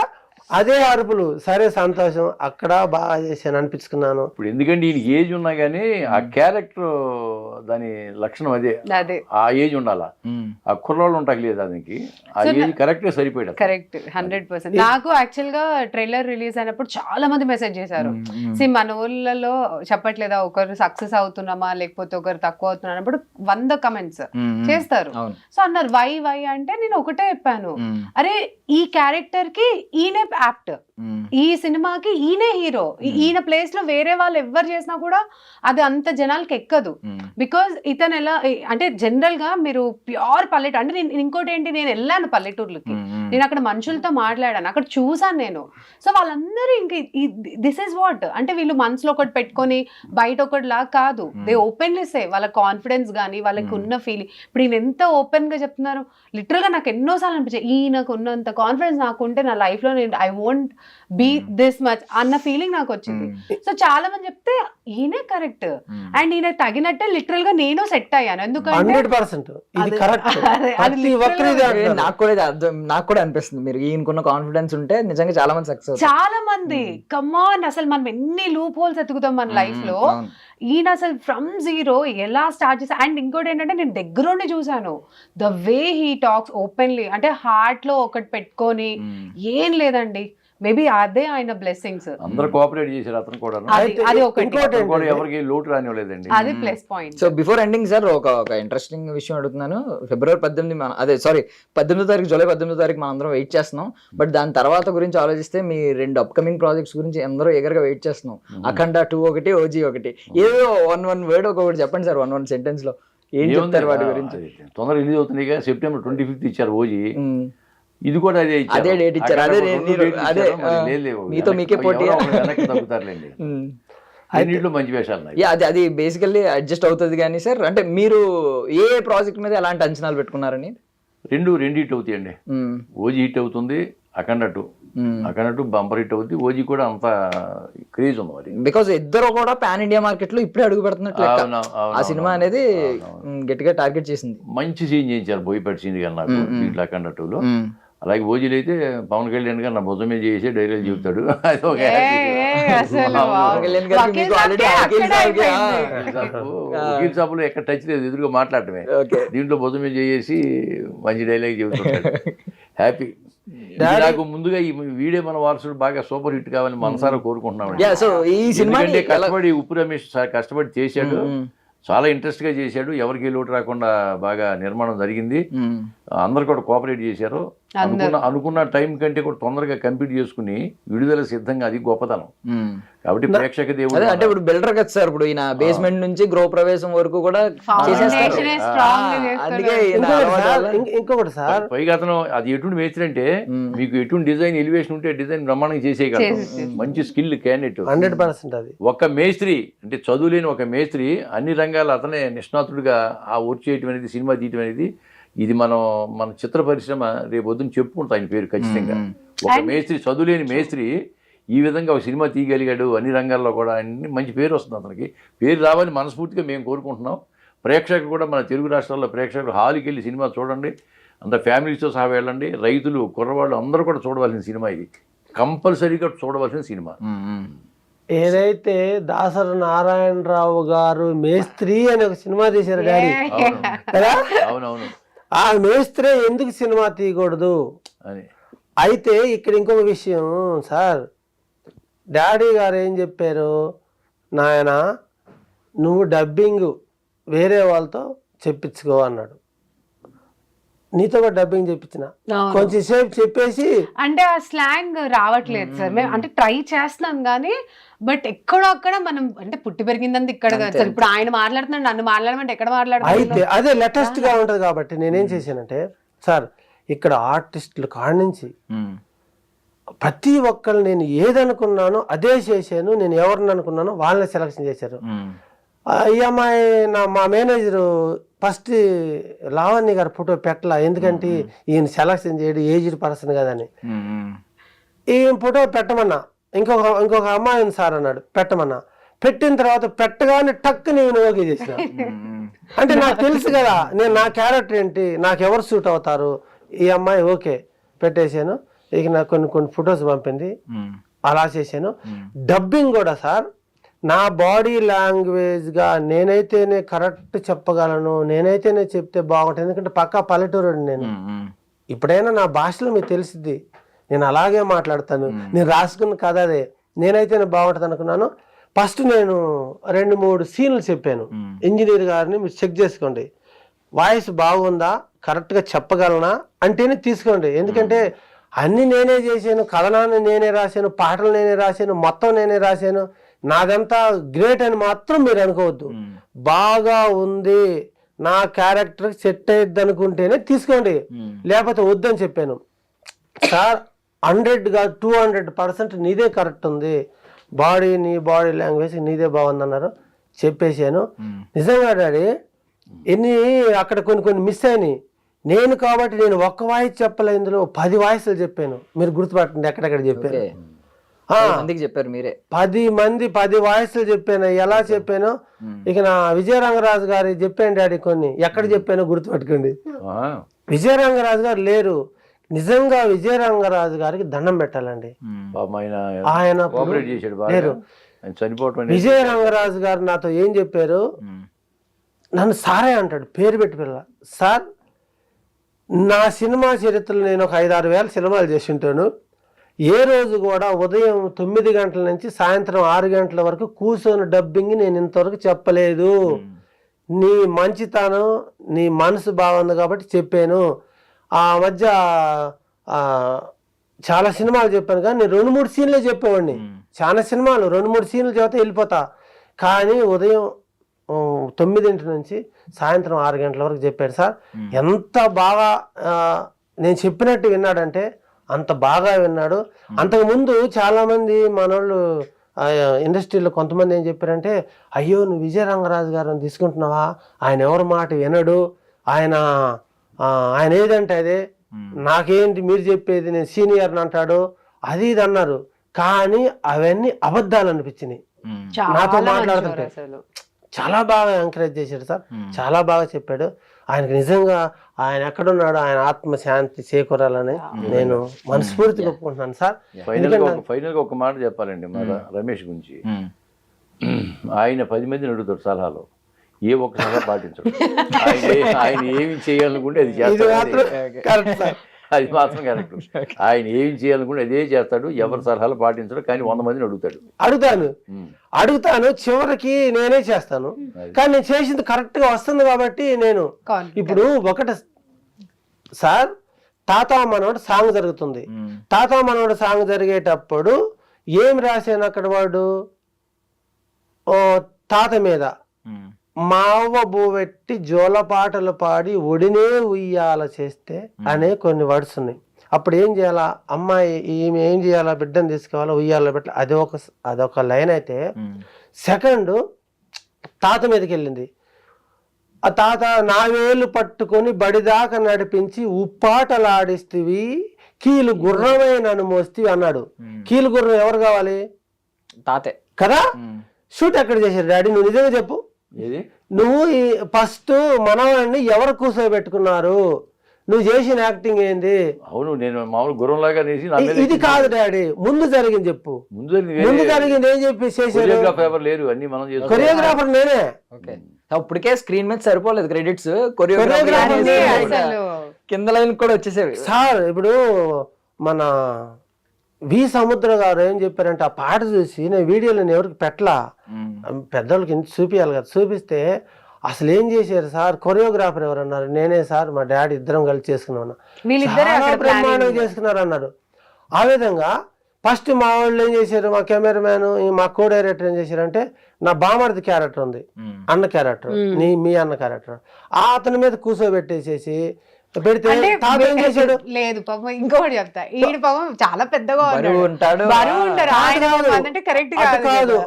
అదే అరుపులు. సరే సంతోషం, అక్కడ బాగా చేశాను అనిపించుకున్నాను. ఇప్పుడు ఎందుకంటే ఈయన ఏజ్ ఉన్నా కానీ ఆ క్యారెక్టర్ దాని లక్షణం అదే, ఆ ఏజ్ ఉండాలా, ఆ కుర్రోళ్ళు ఉంటాయి లేదు దానికి, ఆ ఏజ్ కరెక్ట్ సరిపోయాడు. కరెక్ట్ 100%. నాకు యాక్చువల్ గా ట్రైలర్ రిలీజ్ అయినప్పుడు చాలా మంది మెసేజ్ చేశారు, మన ఊళ్ళలో చెప్పట్లేదా ఒకరు సక్సెస్ అవుతున్నామా లేకపోతే ఒకరు తక్కువ అవుతున్నా అన్నప్పుడు 100 కమెంట్స్ చేస్తారు. సో అన్నారు వై అంటే నేను ఒకటే చెప్పాను, అరే ఈ క్యారెక్టర్ కి ఈయనే యాప్ట్, ఈ సినిమాకి ఈయనే హీరో, ఈయన ప్లేస్ లో వేరే వాళ్ళు ఎవరు చేసినా కూడా అది అంత జనాలకి ఎక్కదు. బికాజ్ ఇతను ఎలా అంటే జనరల్ గా మీరు ప్యూర్ పల్లెటూరు అంటే ఇంకోటి ఏంటి, నేను వెళ్ళాను పల్లెటూర్లకి, నేను అక్కడ మనుషులతో మాట్లాడాను, అక్కడ చూసాను నేను. సో వాళ్ళందరూ ఇంక దిస్ ఇస్ వాట్ అంటే వీళ్ళు మనసులో ఒకటి పెట్టుకొని బయట ఒకటి లాగా కాదు, దే ఓపెన్లీ సే వాళ్ళ కాన్ఫిడెన్స్ కానీ వాళ్ళకి ఉన్న ఫీలింగ్. ఇప్పుడు ఈయన ఎంత ఓపెన్ గా చెప్తున్నారు, లిటరల్ గా నాకు ఎన్నోసార్లు అనిపించాయి ఈయనకు ఉన్నంత కాన్ఫిడెన్స్ నాకుంటే నా లైఫ్ లో నేను I won't be this much అన్న ఫీలింగ్ నాకు వచ్చింది. సో చాలా మంది చెప్తే ఈయనే కరెక్ట్ అండ్ ఈయన తగినట్టే లిటరల్ గా నేను సెట్ అయ్యాను. ఎందుకంటే 100% ఇది అది- కరెక్ట్. అది ప్రతి ఒక్కరు ఇదే అంటున్నారు. నాకు కూడా అనిపిస్తుంది మీరు ఈయనకున్న కాన్ఫిడెన్స్ ఉంటే నిజంగా చాలా మంది సక్సెస్. చాలా మంది కమాన్ అసలు మనం ఎన్ని లూప్ హోల్స్ ఎత్తుకుతాం మన లైఫ్ లో. ఈయన అసలు ఫ్రమ్ జీరో ఎలా స్టార్ట్ చేసా. అండ్ ఇంకోటి ఏంటంటే నేను దగ్గరుండి చూసాను the way he talks openly, అంటే హార్ట్ లో ఒకటి పెట్టుకొని ఏం లేదండి. మేబీ అదే ఆయన బ్లెస్సింగ్స్. అందరూ కోఆపరేట్ చేశారు, అతను కూడా అది ఒకటి, ఇంకోటి కూడా ఎవరికి లోటు రానివ్వలేదండి. అది plus point. So before ending sir ఒక ఇంట్రెస్టింగ్ విషయం అడుగుతున్నాను. ఫిబ్రవరి 18 18వ తారీఖు, జూలై 18వ తారీఖు మనం అందరం వెయిట్ చేస్తున్నాం. బట్ దాని తర్వాత గురించి ఆలోచిస్తే మీ 2 అప్కమింగ్ ప్రాజెక్ట్స్ గురించి అందరూ ఎగరగా వెయిట్ చేస్తున్నాం. అఖండ 2 ఒకటి, OG ఒకటి. ఏదో వన్ వర్డ్ ఒకటి చెప్పండి సార్, వన్ సెంటెన్స్ లో ఏం చెప్తారు వాటి గురించి? తొందరగా రిలీజ్ అవుతుంది. September 25th ఇచ్చారు ఓజీ. ఇది కూడా అదే అదే డేట్ ఇచ్చారు. అదే మీతో మీకే పోటీ తగ్గుతారులేండి. అన్నింటిలో మంచి వేషాలు ఉన్నాయి. అది బేసికల్లీ అడ్జస్ట్ అవుతుంది. కానీ సార్ అంటే మీరు ఏ ప్రాజెక్ట్ మీద ఎలాంటి అంచనాలు పెట్టుకున్నారని? రెండు హిట్ అవుతాయండి. ఓజీ హిట్ అవుతుంది, అఖండ 2 బంపర్ హిట్ అవుతుంది. ఓజీ కూడా అంత క్రేజ్ ఉంది మరి. బికాస్ ఇద్దరు కూడా పాన్ ఇండియా మార్కెట్ లో ఇప్పుడే అడుగు పెడుతున్నట్లు ఆ సినిమా అనేది గట్టిగా టార్గెట్ చేసింది. మంచి సీన్ చేయించారు బోయపాటి సీన్ గారు నాకు ఇట్లా అఖండ 2లో. అలాగే ఓజీలు అయితే పవన్ కళ్యాణ్ గారు నా భుజం మీద చేసి డైలాగ్ చెబుతాడు. అది ఒక వకీల్ సాబులో ఎక్కడ టచ్ లేదు, ఎదురుగా మాట్లాడటమే. దీంట్లో భుజం మీద చేసి మంచి డైలాగ్ చెబుతుంటాడు. హ్యాపీ. నాకు ముందుగా ఈ వీడియో మన వారసుడు బాగా సూపర్ హిట్ కావాలని మనసారా కోరుకుంటున్నాం. ఎందుకంటే కష్టపడి ఉప్పు రమేష్ కష్టపడి చేశాడు, చాలా ఇంట్రెస్ట్ గా చేశాడు. ఎవరికి లోటు రాకుండా బాగా నిర్మాణం జరిగింది. అందరు కూడా కోఆపరేట్ చేశారు. అనుకున్న టైం కంటే కూడా తొందరగా కంప్లీట్ చేసుకుని విడుదల సిద్ధంగా, అది గొప్పతనం. కాబట్టి ప్రేక్షక దేవుడు అంటే ఇప్పుడు బిల్డర్ కదా సార్, ఇప్పుడు ఈయన బేస్మెంట్ నుంచి గృహ ప్రవేశం వరకు కూడా ఇంకొకటి సార్, పైగా అతను అది ఎటువంటి మేస్త్రి అంటే మీకు ఎటువంటి డిజైన్ ఎలివేషన్ ఉంటే డిజైన్ బ్రహ్మాండంగా చేసేయగలరు. మంచి స్కిల్ క్యాండిడేట్ 100% అది. ఒక మేస్త్రి అంటే చదువులేని ఒక మేస్త్రి అన్ని రంగాలు అతనే నిష్ణాతుడిగా ఆ వర్క్ చేయటం అనేది, సినిమా తీయటం అనేది, ఇది మన చిత్ర పరిశ్రమ రేపు వద్దని చెప్పుకుంటాం ఆయన పేరు ఖచ్చితంగా. ఒక మేస్త్రి, చదువులేని మేస్త్రి ఈ విధంగా ఒక సినిమా తీయగలిగాడు. అన్ని రంగాల్లో కూడా అన్ని మంచి పేరు వస్తుంది అతనికి. పేరు రావాలని మనస్ఫూర్తిగా మేము కోరుకుంటున్నాం. ప్రేక్షకులు కూడా మన తెలుగు రాష్ట్రాల్లో ప్రేక్షకులు హాల్కి వెళ్ళి సినిమా చూడండి, అంత ఫ్యామిలీతో సహా వెళ్ళండి. రైతులు, కుర్రవాళ్ళు అందరూ కూడా చూడవలసిన సినిమా ఇది. కంపల్సరీగా చూడవలసిన సినిమా. ఏదైతే దాసరి నారాయణరావు గారు మేస్త్రి అని ఒక సినిమా తీశారు డాడీ కదా, అవునవును. ఆ మేస్త్రి ఎందుకు సినిమా తీయకూడదు అని. అయితే ఇక్కడ ఇంకొక విషయం సార్, డాడీ గారు ఏం చెప్పారు, నాయన నువ్వు డబ్బింగ్ వేరే వాళ్ళతో చెప్పించుకో అన్నాడు. నీతో కూడా డబ్బింగ్ చెప్పించిన కొంచెం సేపు చెప్పేసి, అంటే ఆ స్లాంగ్ రావట్లేదు సార్. మేము అంటే ట్రై చేస్తున్నాం కానీ బట్ ఎక్కడో మనం అంటే పుట్టి పెరిగిందంతా ఇక్కడ కదా సార్. ఇప్పుడు ఆయన మాట్లాడుతున్నాడు, నన్ను మాట్లాడమంటే ఎక్కడ మాట్లాడుతున్నాడు? అయితే అదే లేటెస్ట్ గా ఉంటది కాబట్టి నేనేం చేశానంటే సార్, ఇక్కడ ఆర్టిస్టులు కాడి నుంచి ప్రతి ఒక్కరు నేను ఏదనుకున్నానో అదే చేశాను. నేను ఎవరిని అనుకున్నానో వాళ్ళని సెలక్షన్ చేశారు. ఈ అమ్మాయి మా మేనేజరు ఫస్ట్ లావణ్య గారు ఫోటో పెట్టలా, ఎందుకంటే ఈయన సెలక్షన్ చేయడు, ఏజ్డ్ పర్సన్ కదని. ఈయన ఫోటో పెట్టమన్నా, ఇంకొక అమ్మాయి ఉంది సార్ అన్నాడు, పెట్టమన్నా. పెట్టిన తర్వాత పెట్టగానే టక్ నేను ఓకే చేసిన. అంటే నాకు తెలుసు కదా నేను నా క్యారెక్టర్ ఏంటి, నాకు ఎవరు సూట్ అవుతారు. ఈ అమ్మాయి ఓకే పెట్టేశాను. ఇక నాకు కొన్ని ఫొటోస్ పంపింది, అలా చేశాను. డబ్బింగ్ కూడా సార్ నా బాడీ లాంగ్వేజ్గా నేనైతేనే కరెక్ట్ చెప్పగలను, నేనైతేనే చెప్తే బాగుంటుంది. ఎందుకంటే పక్కా పల్లెటూరు నేను. ఇప్పుడైనా నా భాషలో మీకు తెలిసిద్ది, నేను అలాగే మాట్లాడతాను. నేను రాసుకున్న కథ అదే, నేనైతేనే బాగుంటుంది అనుకున్నాను. ఫస్ట్ నేను 2-3 సీన్లు చెప్పాను. ఇంజనీర్ గారిని మీరు చెక్ చేసుకోండి, వాయిస్ బాగుందా, కరెక్ట్గా చెప్పగలనా అంటేనే తీసుకోండి. ఎందుకంటే అన్నీ నేనే చేశాను, కథనాన్ని నేనే రాశాను, పాటలు నేనే రాశాను, మొత్తం నేనే రాశాను. నాదంతా గ్రేట్ అని మాత్రం మీరు అనుకోవద్దు. బాగా ఉంది, నా క్యారెక్టర్ సెట్ అయ్యిద్ది అనుకుంటేనే తీసుకోండి, లేకపోతే వద్దని చెప్పాను. సార్ 100గా 200% నీదే కరెక్ట్ ఉంది, నీ బాడీ లాంగ్వేజ్ నీదే బాగుందన్నారు. చెప్పేశాను. నిజంగా డాడీ అక్కడ కొన్ని మిస్ అయినాయి. నేను కాబట్టి నేను ఒక్క వాయిస్ చెప్పలే, ఇందులో 10 వాయిస్లు చెప్పాను. మీరు గుర్తుపట్టండి ఎక్కడెక్కడ చెప్పాను. మందికి చెప్పారు మీరే. 10 మంది 10 వాయిస్లు చెప్పాను. ఎలా చెప్పాను ఇక నా విజయరంగరాజు గారి చెప్పాను డాడీ కొన్ని. ఎక్కడ చెప్పానో గుర్తుపెట్టుకోండి. విజయరంగరాజు గారు లేరు. నిజంగా విజయరంగరాజు గారికి దండం పెట్టాలండి. ఆయన లేరు. విజయరంగరాజు గారు నాతో ఏం చెప్పారు, నన్ను సారే అంటాడు, పేరు పెట్టి పిల్ల. సార్, నా సినిమా చరిత్రలో నేను ఒక 5-6 వేల సినిమాలు చేసి ఉంటాను. ఏ రోజు కూడా ఉదయం 9 గంటల నుంచి సాయంత్రం 6 గంటల వరకు కూర్చొని డబ్బింగ్ నేను ఇంతవరకు చెప్పలేదు. నీ మంచితనం, నీ మనసు బాగుంది కాబట్టి చెప్పాను. ఆ మధ్య చాలా సినిమాలు చెప్పాను కానీ నేను 2-3 సీన్లే చెప్పేవాడిని. చాలా సినిమాలు 2-3 సీన్లు చెబితే వెళ్ళిపోతా. కానీ ఉదయం 9 నుంచి సాయంత్రం 6 గంటల వరకు చెప్పాడు సార్. ఎంత బాగా నేను చెప్పినట్టు విన్నాడంటే అంత బాగా విన్నాడు. అంతకుముందు చాలామంది మనోళ్ళు ఇండస్ట్రీలో కొంతమంది ఏం చెప్పారంటే, అయ్యో నువ్వు విజయరంగరాజు గారిని తీసుకుంటున్నావా, ఆయన ఎవరి మాట వినడు, ఆయన ఏదంటే అదే, నాకేంటి మీరు చెప్పేది, నేను సీనియర్ని అంటాడు, అది ఇది అన్నారు. కానీ అవన్నీ అబద్ధాలు అనిపించినాయి నాతో మాట్లాడుతుంటే. చాలా బాగా ఎంకరేజ్ చేశాడు సార్, చాలా బాగా చెప్పాడు. ఆయనకు నిజంగా ఆయన ఎక్కడున్నాడో ఆయన ఆత్మశాంతి చేకూరాలని నేను మనస్ఫూర్తిగా ఒప్పుకుంటున్నాను సార్. ఫైనల్గా ఒక మాట చెప్పాలండి మన రమేష్ గురించి. ఆయన 10 మందిని అడుగుతాడు సలహాలు, ఏ ఒక్క సలహా పాటించడు. ఆయన ఏమి చేయాలనుకుంటే అది చేస్తాడు, అది మాత్రం కరెక్ట్. ఆయన ఏం చేయాలనుకుంటే అదే చేస్తాడు, ఎవరి సలహాలు పాటించడు. కానీ 100 మందిని అడుగుతాను, చివరికి నేనే చేస్తాను. కానీ నేను చేసింది కరెక్ట్ గా వస్తుంది కాబట్టి నేను ఇప్పుడు ఒకటి సార్, తాతా మనోడు సాంగ్ జరుగుతుంది. తాతా మనోడు సాంగ్ జరిగేటప్పుడు ఏం రాశాను అక్కడ, వాడు తాత మీద మావ బూవెట్టి జోలపాటలు పాడి ఒడినే ఉయ్యాల చేస్తే అనే కొన్ని వర్డ్స్ ఉన్నాయి. అప్పుడు ఏం చేయాలా, అమ్మాయి ఈమె ఏం చేయాలా, బిడ్డను తీసుకోవాలా, ఉయ్యాల పెట్టాలి, అదొక లైన్ అయితే. సెకండ్ తాత మీదకి వెళ్ళింది. ఆ తాత నా వేలు పట్టుకొని బడిదాకా నడిపించి ఉప్పాటలాడిస్తేవి కీలు గుర్రమైన మోస్తివి అన్నాడు. కీలు గుర్రం ఎవరు కావాలి, తాతే కదా. షూట్ ఎక్కడ చేశారు డాడీ, నువ్వు నిజంగా చెప్పు. నువ్వు ఫస్ట్ మనవాడిని ఎవరు కూర్చోబెట్టుకున్నారు, నువ్వు చేసిన యాక్టింగ్ ఏంది? అవును, నేను మామూలు గుర్రంలాగా ఇది కాదు డాడీ, ముందు జరిగింది చెప్పు. ముందు జరిగింది ఏం చెప్పి చేశారు? కొరియోగ్రాఫర్ నేనే. అప్పటికే స్క్రీన్ మీద సరిపోలేదు క్రెడిట్స్, కొరియోగ్రాఫర్ కింద లైన్ కూడా వచ్చేసేవి సార్. ఇప్పుడు మన వి సముద్ర గారు ఏం చెప్పారంటే, ఆ పాట చూసి నేను వీడియోలో ఎవరికి పెట్టలా, పెద్దోళ్ళకి చూపించాలి కదా. చూపిస్తే అసలు ఏం చేశారు సార్, కొరియోగ్రాఫర్ ఎవరు అన్నారు, నేనే సార్, మా డాడీ ఇద్దరం కలిసి చేసుకున్నాను, బ్రహ్మాండంగా చేసుకున్నారు అన్నారు. ఆ విధంగా ఫస్ట్ మా వాళ్ళు ఏం చేశారు, మా కెమెరామ్యాన్, మా కో డైరెక్టర్ ఏం చేశారంటే, నా బామర్ది క్యారెక్టర్ ఉంది, అన్న క్యారెక్టర్, మీ అన్న క్యారెక్టర్, అతని మీద కూర్చోబెట్టేసేసి పెడితే ఏం చేశాడు, లేదు పాపం ఇంకోటి చెప్తా, ఈయన పాపం చాలా పెద్దగా ఉంటాడు, కాదు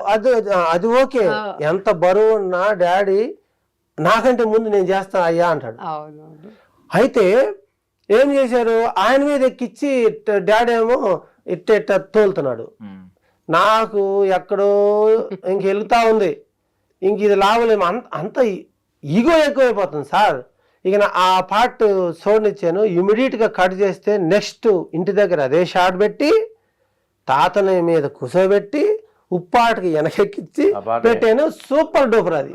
అది ఓకే, ఎంత బరువు ఉన్నా డాడీ నాకంటే ముందు నేను చేస్తా అయ్యా అంటాడు. అయితే ఏం చేశారు, ఆయన మీద ఎక్కిచ్చి డాడీ ఏమో ఇట్ట తోలుతున్నాడు. నాకు ఎక్కడో ఇంక వెళ్తా ఉంది, ఇంక ఇది లాభలేము, అంత ఈగో ఎక్కువైపోతుంది సార్. ఇక ఆ పార్ట్ చూడనిచ్చాను, ఇమీడియట్గా కట్ చేస్తే నెక్స్ట్ ఇంటి దగ్గర అదే షాట్ పెట్టి తాతని మీద కూర్చోబెట్టి ఉప్పాటకి వెనకెక్కిచ్చి పెట్టాను. సూపర్ డూపర్ అది.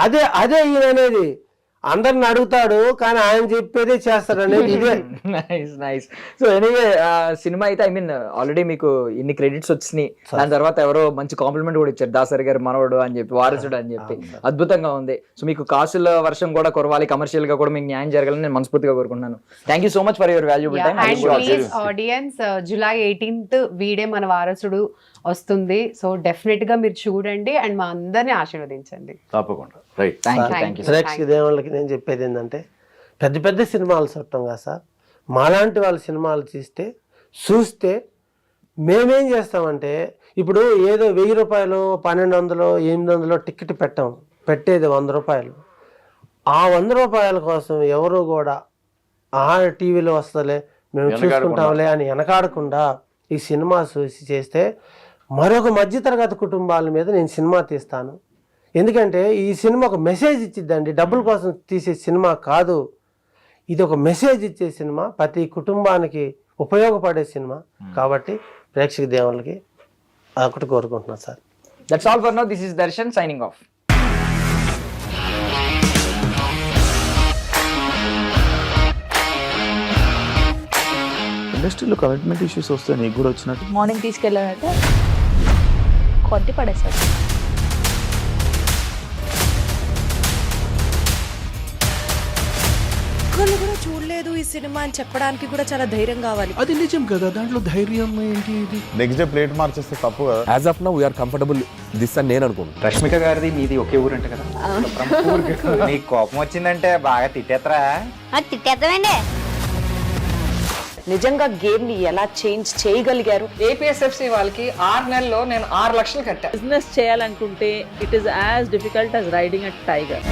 అదే ఈయన అనేది అందరిని అడుగుతాడు కానీ ఆయన చెప్పేదే చేస్తాడు అనేది ఇదే. Nice nice. So anyway cinema అయితే ఐ మీన్ ఆల్రెడీ మీకు ఇన్ని క్రెడిట్స్ వచ్చినాయి, దాని తర్వాత ఎవరో మంచి కాంప్లిమెంట్ కూడా ఇచ్చారు, దాసరి గారు మనవడు అని చెప్పి, వారసుడు అని చెప్పి, అద్భుతంగా ఉంది. సో మీకు కాసుల వర్షం కూడా కురవాలి, కమర్షియల్ గా కూడా మీకు న్యాయం జరగాలని నేను మనస్ఫూర్తిగా కోరుకుంటున్నాను. Thank you so much for your valuable time. Audience July 18th వీడే మన వారసుడు వస్తుంది, సో డెఫినెట్ గా మీరు చూడండి అండ్ మా అందరిని ఆశీర్వదించండి తప్పకుండా. దేవుళ్ళకి నేను చెప్పేది ఏంటంటే, పెద్ద పెద్ద సినిమాలు చూడటం కదా సార్, మాలాంటి వాళ్ళ సినిమాలు చూస్తే మేమేం చేస్తామంటే, ఇప్పుడు ఏదో 1000 రూపాయలు 1200 800 టికెట్ పెట్టేది 100 రూపాయలు. ఆ 100 రూపాయల కోసం ఎవరు కూడా టీవీలో వస్తలే మేము చూసుకుంటాంలే అని వెనకాడకుండా ఈ సినిమా చూసి చేస్తే మరొక మధ్యతరగతి కుటుంబాల మీద నేను సినిమా తీస్తాను. ఎందుకంటే ఈ సినిమా ఒక మెసేజ్ ఇచ్చిద్దండి, డబ్బుల కోసం తీసే సినిమా కాదు. ఇది ఒక మెసేజ్ ఇచ్చే సినిమా, ప్రతి కుటుంబానికి ఉపయోగపడే సినిమా. కాబట్టి ప్రేక్షక దేవుళ్ళకి ఒకటి కోరుకుంటున్నాను sir. That's all for now. This is Darshan signing off. ఇండస్ట్రీలో కమిట్మెంట్ ఇష్యూస్ వస్తే నీకు కూడా వచ్చినట్టు? మార్నింగ్ తీసుకెళ్ళాడంటే కొట్టి పడేస్తాడు. ఒక్కళ్ళు కూడా చూడలేదు ఈ సినిమా అని చెప్పడానికి కూడా చాలా ధైర్యం కావాలి. అది నిజం కదా, దాంట్లో ధైర్యం ఏంటి? ఇది నెక్స్ట్ డే ప్లేట్ మార్చేస్తే తప్పు కదా. As of now we are comfortable this అని నేను అనుకుంటున్నాను. రష్మిక గారిది మీది ఒకే ఊరంట కదా? నీకు కోపం వచ్చిందంటే బాగా తిట్టేత్తరా? తిట్టేద్దామండి. నిజంగా గేమ్ ని ఎలా చేంజ్ చేయగలిగారు? ఏపీఎస్ఎఫ్సి వాళ్ళకి 6 నెలల్లో నేను 6 లక్షలు కట్టా. బిజినెస్ చేయాలనుకుంటే it is as difficult as riding a tiger.